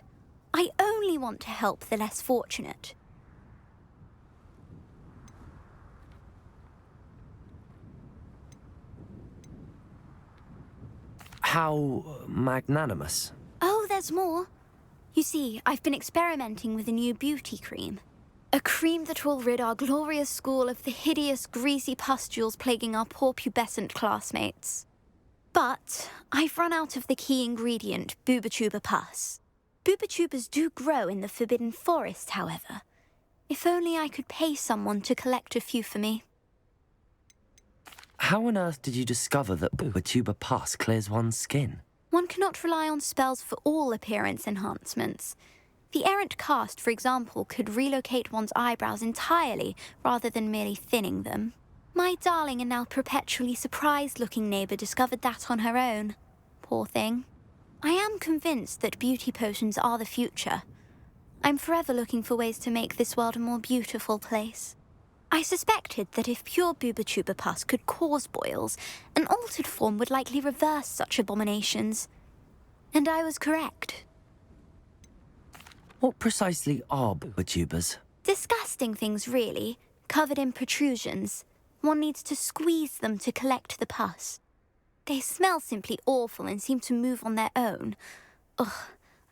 [SPEAKER 12] I only want to help the less fortunate.
[SPEAKER 1] How magnanimous.
[SPEAKER 12] Oh, there's more. You see, I've been experimenting with a new beauty cream. A cream that will rid our glorious school of the hideous, greasy pustules plaguing our poor pubescent classmates. But I've run out of the key ingredient, Booba-Tuba pus. Booba-Tubas do grow in the Forbidden Forest, however. If only I could pay someone to collect a few for me.
[SPEAKER 1] How on earth did you discover that Booba-Tuba pus clears one's skin?
[SPEAKER 12] One cannot rely on spells for all appearance enhancements. The errant cast, for example, could relocate one's eyebrows entirely rather than merely thinning them. My darling and now perpetually surprised-looking neighbour discovered that on her own. Poor thing. I am convinced that beauty potions are the future. I'm forever looking for ways to make this world a more beautiful place. I suspected that if pure Booba-Tuba pus could cause boils, an altered form would likely reverse such abominations. And I was correct.
[SPEAKER 1] What precisely are Booba-Tubas?
[SPEAKER 12] Disgusting things, really, covered in protrusions. One needs to squeeze them to collect the pus. They smell simply awful and seem to move on their own. Ugh,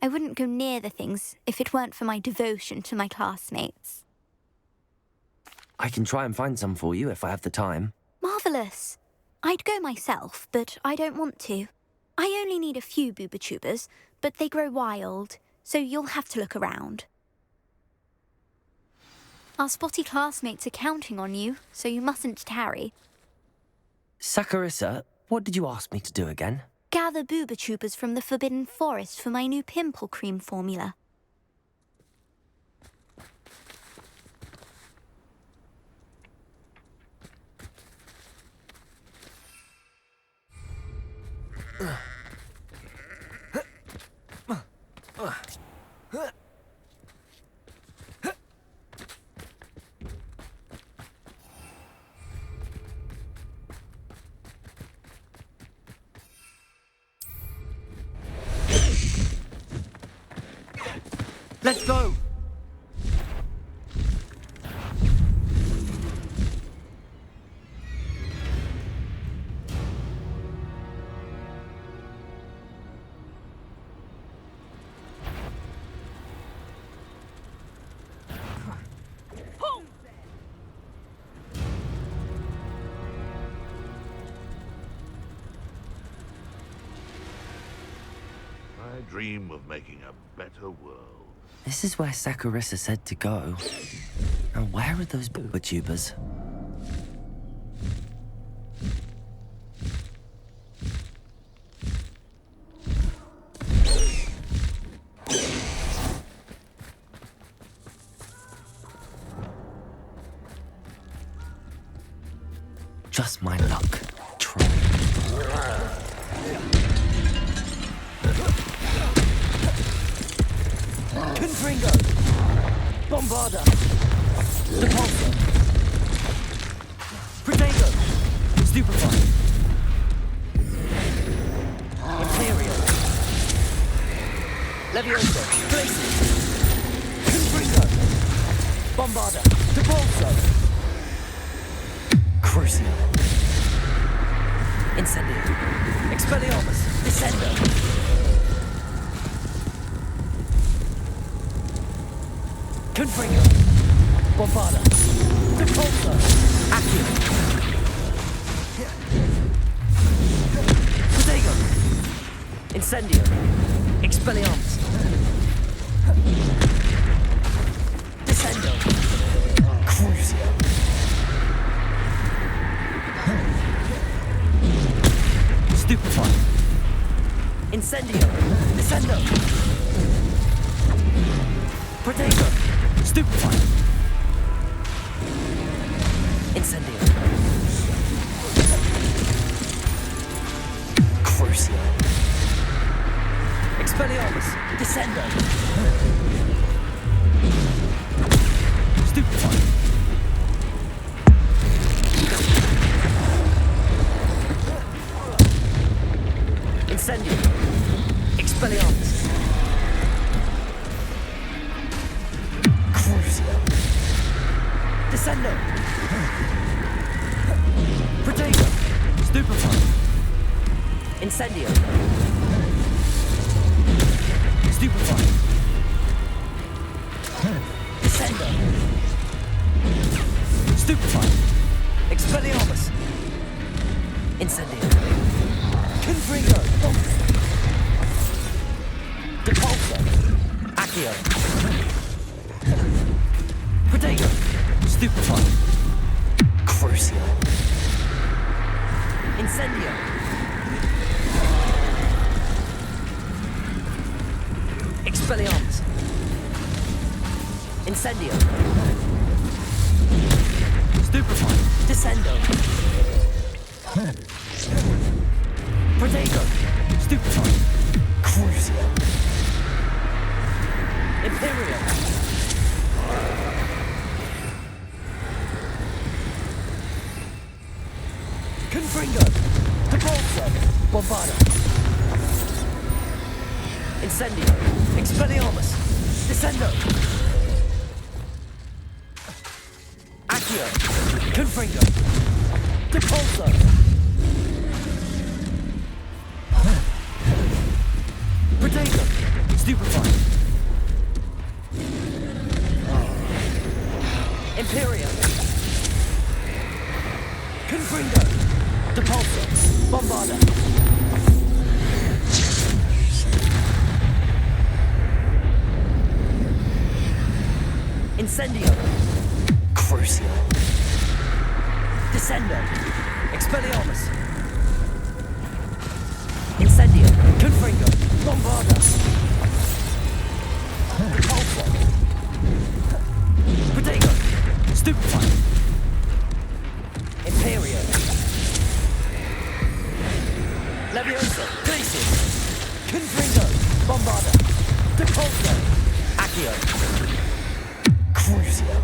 [SPEAKER 12] I wouldn't go near the things if it weren't for my devotion to my classmates.
[SPEAKER 1] I can try and find some for you if I have the time.
[SPEAKER 12] Marvellous. I'd go myself, but I don't want to. I only need a few Booba-Tubas, but they grow wild, so you'll have to look around. Our spotty classmates are counting on you, so you mustn't tarry.
[SPEAKER 1] Saccharissa, what did you ask me to do again?
[SPEAKER 12] Gather booba tubers from the Forbidden Forest for my new pimple cream formula.
[SPEAKER 1] Let's go!
[SPEAKER 7] I dream of making a better world.
[SPEAKER 1] This is where Saccharissa said to go. Now where are those booba tubers? Just my luck. Try. Confringo! Bombarda! Depulso! Protego! Stupefy! Imperial! Levioso! Glacius! Confringo! Bombarda! Depulso! Crucio! Incendio! Expelliarmus! Descendo! Confringo! Bombarda! Depulso! Accio! Protego! Incendio! Expelliarmus! Descendo! Crucio! Stupefy! Incendio! Descendo! Protego! Stupefy! Incendio! Crucio! Expelliarmus! Descendo! Stupefy! Incendio! Expelliarmus! Crucio! Descendo! Protego! Stupefy! Incendio! Stupefy! Descendo! Stupefy! Expelliarmus! Incendio! Confringo! Depulso! Accio! Protego! Stupefy! Crucio! Incendio! Expelliarmus! Incendio! Stupefy! Descendo! Protego! Stupefy! Crucio! Imperial! Confringo! Depulso! Bombarda! Incendio! Expelliarmus! Descendo! Accio! Confringo! Depulso! Protego! Stupefy! Imperial! Confringo! Depulso! Bombarda! Propulso, Glacius, Confringo, Bombarda, Depulso, Accio, Crucio,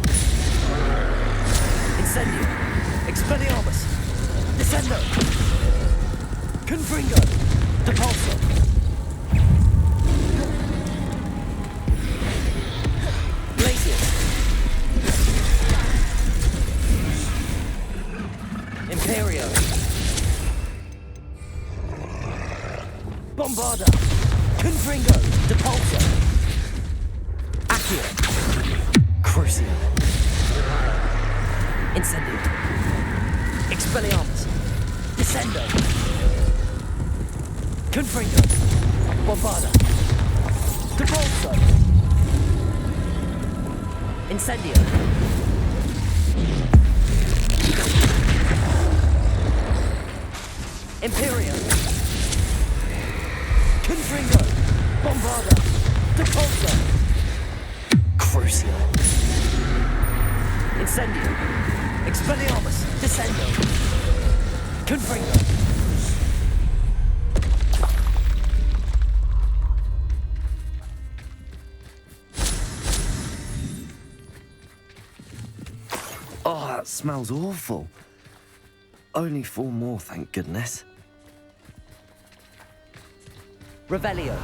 [SPEAKER 1] Incendio, Expelliarmus, Descendo, Confringo, Depulso, Glacius, Imperio, Bombarda, Confringo, Depulso, Accio, Crucio, Incendio, Expelliarmus, Descendo, Confringo, Bombarda, Depulso, Incendio, Imperio, Confringo, Bombarda, Depulso, Crucio, Incendio, Expelliarmus, Descendo, Confringo. Oh, that smells awful. Only 4 more, thank goodness. Revelio.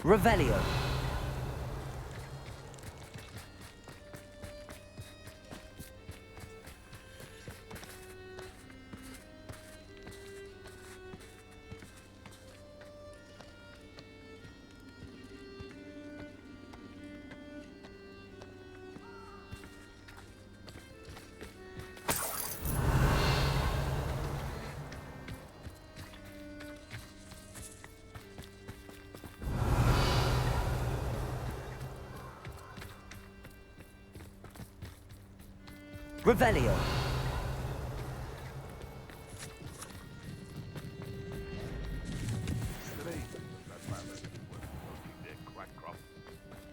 [SPEAKER 1] Revelio. Revelio.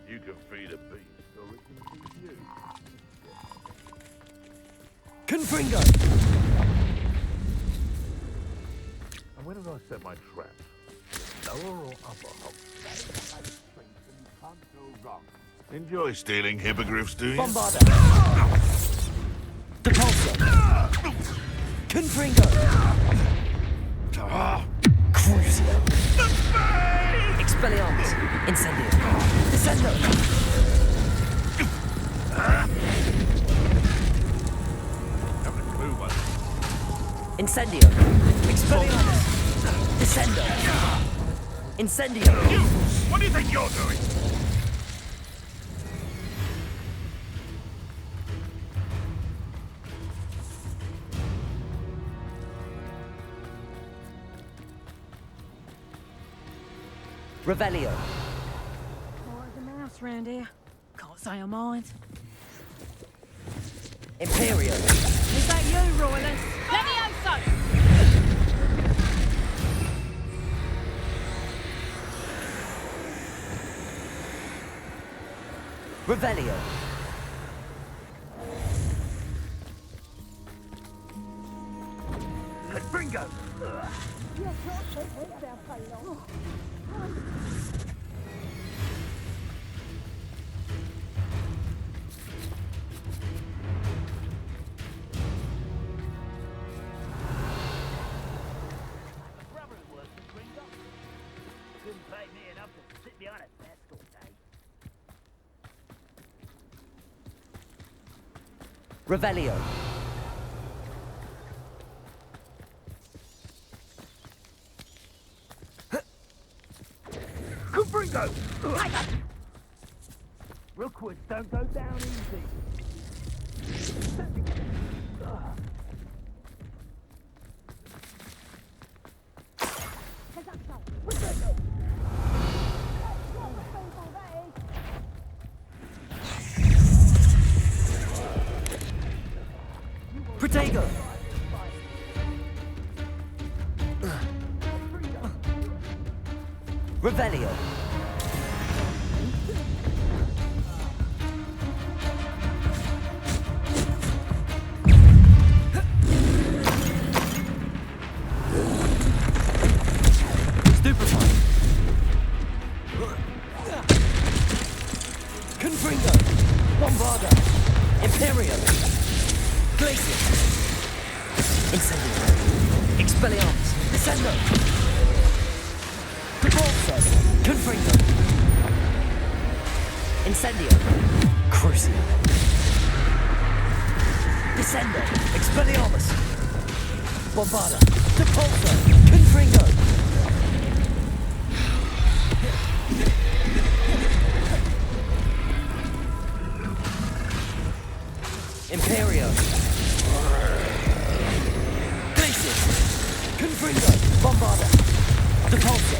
[SPEAKER 7] You can feed a beast, or it can feed you.
[SPEAKER 1] Confringo.
[SPEAKER 7] And where did I set my traps? Lower or upper hop? Can't go wrong. Enjoy stealing hippogriffs, do you?
[SPEAKER 1] Bombarda. Depulso. Confringo. Crucio. Expelliarmus. Incendio. Descendo.
[SPEAKER 7] Haven't a clue what.
[SPEAKER 1] Incendio. Expelliarmus. Descendo. Incendio.
[SPEAKER 7] What do you think you're doing?
[SPEAKER 1] Revelio.
[SPEAKER 13] More of the mouse round here. Can't say I mind.
[SPEAKER 1] Imperio.
[SPEAKER 13] Is that you, Royalist? Levioso!
[SPEAKER 1] Revelio.
[SPEAKER 7] Bingo!
[SPEAKER 1] Revelio.
[SPEAKER 14] Rookwoods don't go down easy.
[SPEAKER 1] Protego! Revelio! Stupefy! Confringo! Bombarda! Imperium! Glacier! Incendio! Expelliarmus! Descendo! Propulso! Confringo! Incendio! Crucio! Descendo! Expelliarmus! Bombarda! Propulso! Confringo! Imperio! Glacier! Confringo! Bombarda! Depulso!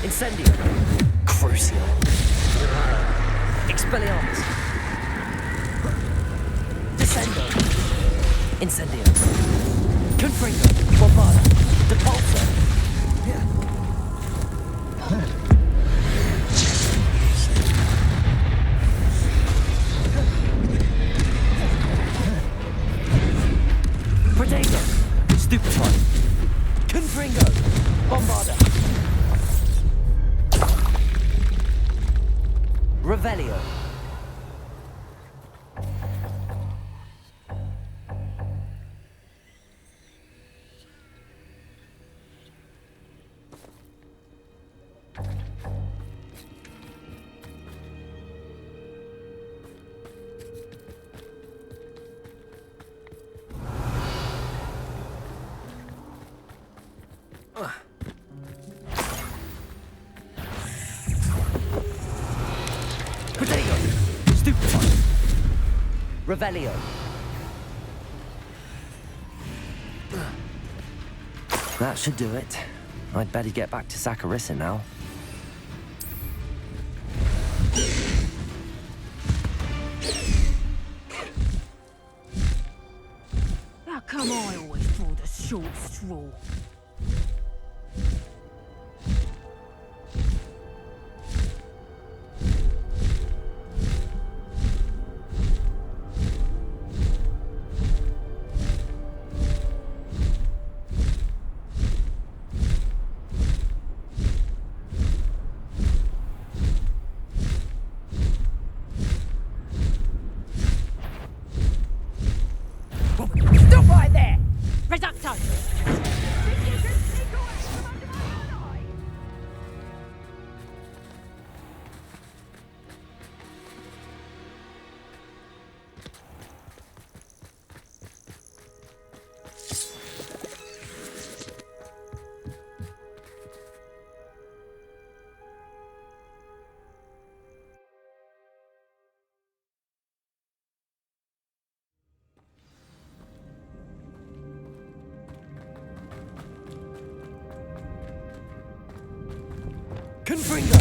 [SPEAKER 1] Incendio! Crucio! Expelliarmus! Descendo! Incendio! Confringo! Bombarda! Depulso! Protego! Stupefy! Confringo! Bombarda! Revelio! Protego! Stupefy! Revelio! That should do it. I'd better get back to Saccharissa now.
[SPEAKER 13] How come I always draw the short straw?
[SPEAKER 14] Stop right there!
[SPEAKER 13] Reducto!
[SPEAKER 1] Confringo!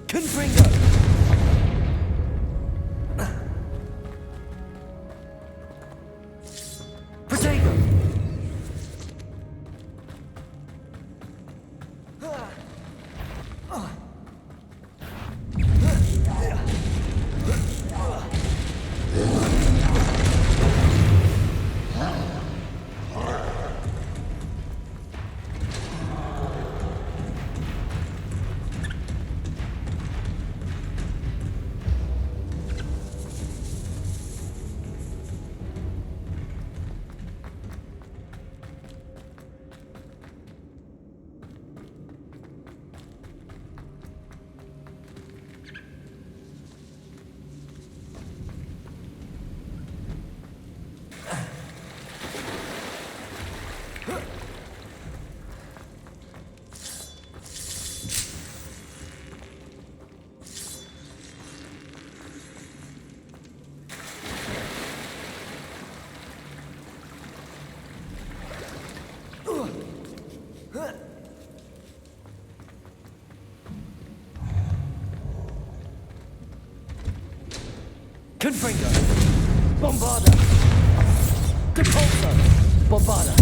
[SPEAKER 1] Confringo!
[SPEAKER 14] Confringo. Bombarda. Depulso. Bombarda.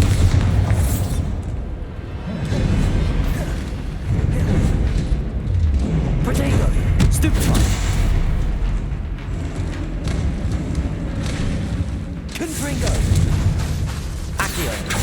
[SPEAKER 14] Protego. Stupefy. Confringo. Accio.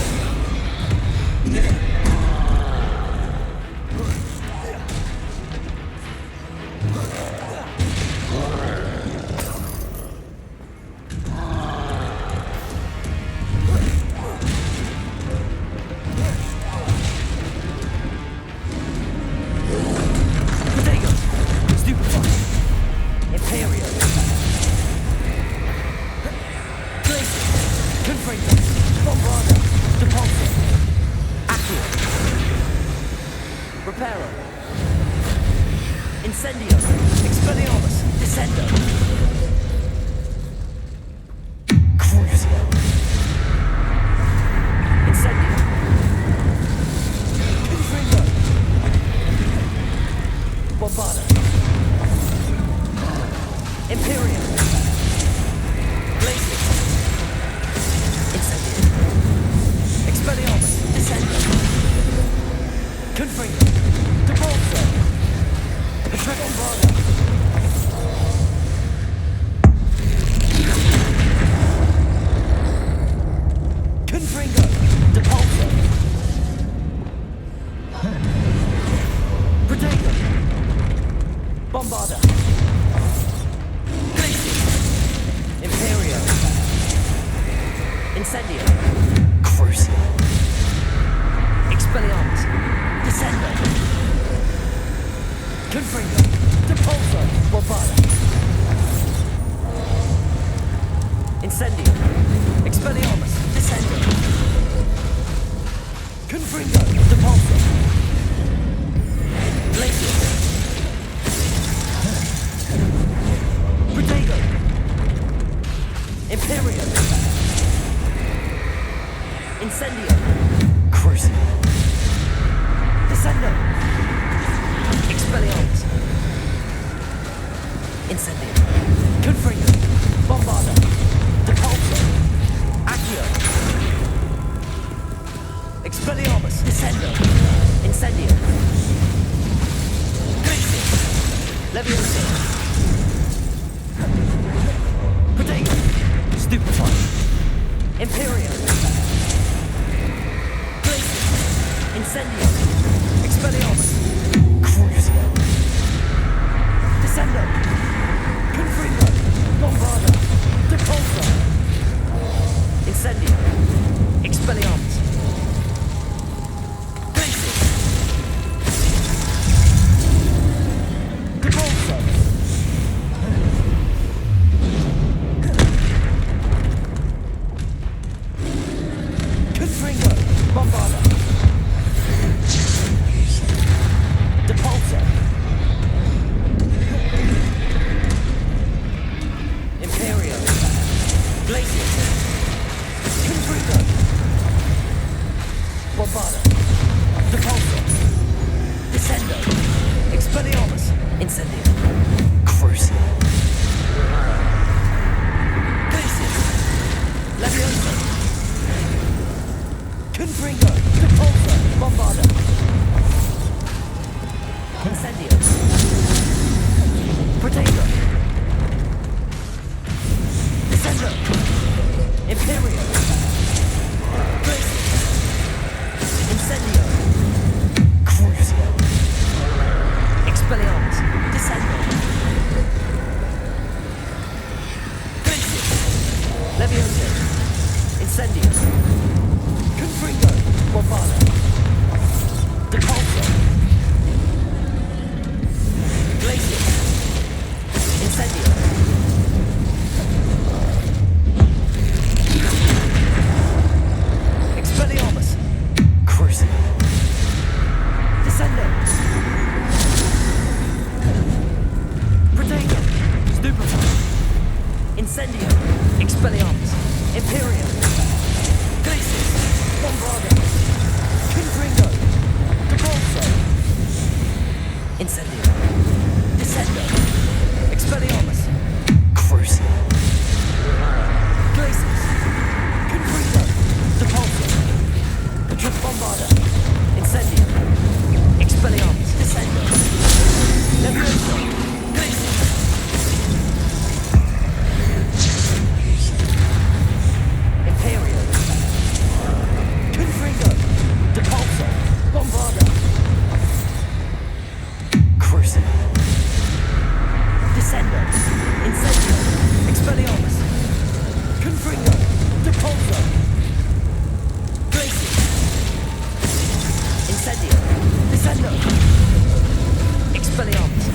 [SPEAKER 14] Incendio. Descendo. Expelliarmus. Crucio. Confringo, Incendio, Expelliarmus, Confringo, Depulso, Glacius, Incendio, Descendo, Expelliarmus.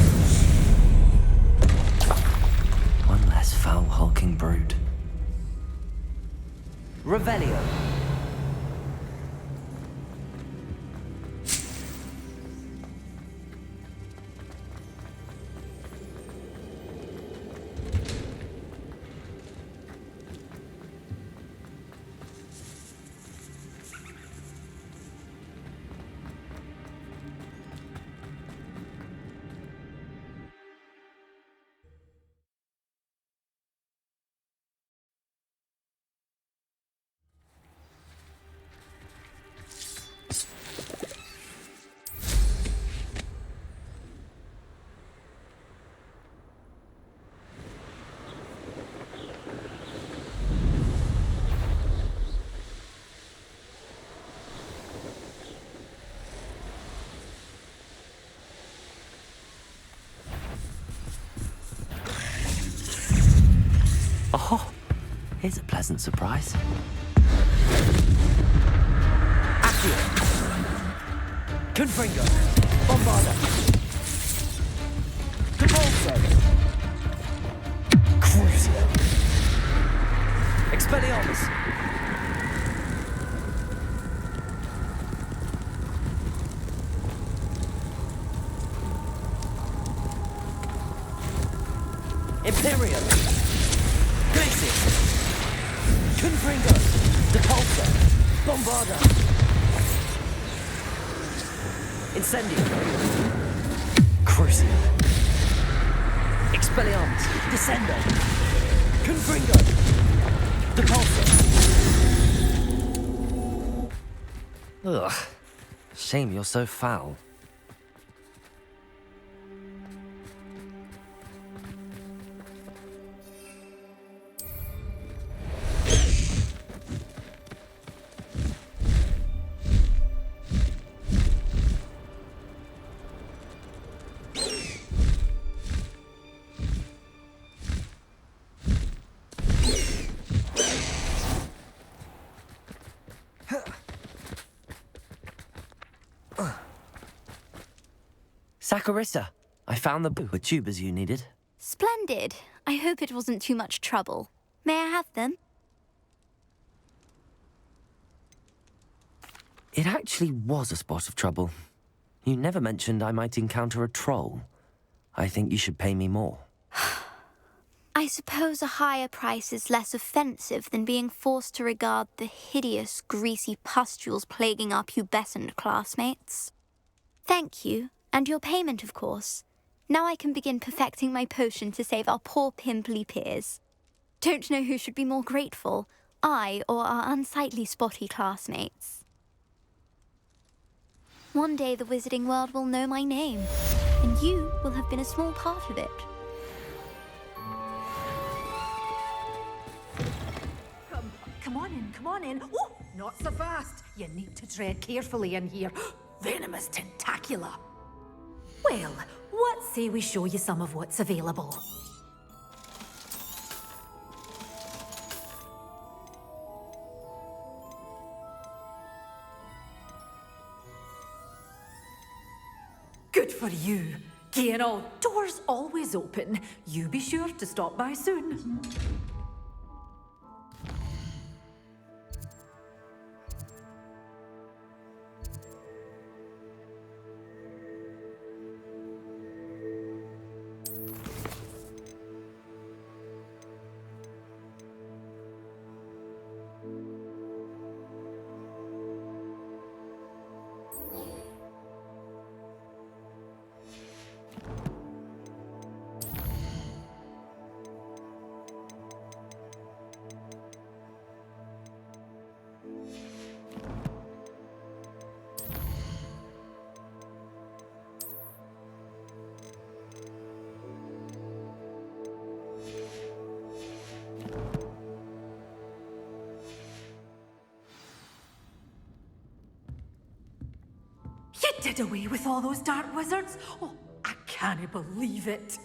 [SPEAKER 1] One less foul hulking brood.
[SPEAKER 14] Revelio.
[SPEAKER 1] Oh, here's a pleasant surprise.
[SPEAKER 14] Accio. Confringo, Bombarda, Depulso, Crucio, Expelliarmus, Imperium, Glacius, Confringo, Depulso, Bombarda, Incendio, Crucio, Expelliarmus, Descendo, Confringo, Depulso.
[SPEAKER 1] Ugh. Shame you're so foul. Saccharissa, I found the tubers you needed.
[SPEAKER 12] Splendid. I hope it wasn't too much trouble. May I have them?
[SPEAKER 1] It actually was a spot of trouble. You never mentioned I might encounter a troll. I think you should pay me more.
[SPEAKER 12] I suppose a higher price is less offensive than being forced to regard the hideous, greasy pustules plaguing our pubescent classmates. Thank you, and your payment, of course. Now I can begin perfecting my potion to save our poor pimply peers. Don't know who should be more grateful, I or our unsightly spotty classmates. One day the wizarding world will know my name, and you will have been a small part of it.
[SPEAKER 13] Come on in, come on in. Oh, not so fast. You need to tread carefully in here. Venomous tentacula. Well, what say we show you some of what's available? Good for you. Gay and all, doors always open. You be sure to stop by soon. You did away with all those dark wizards? Oh, I can't believe it.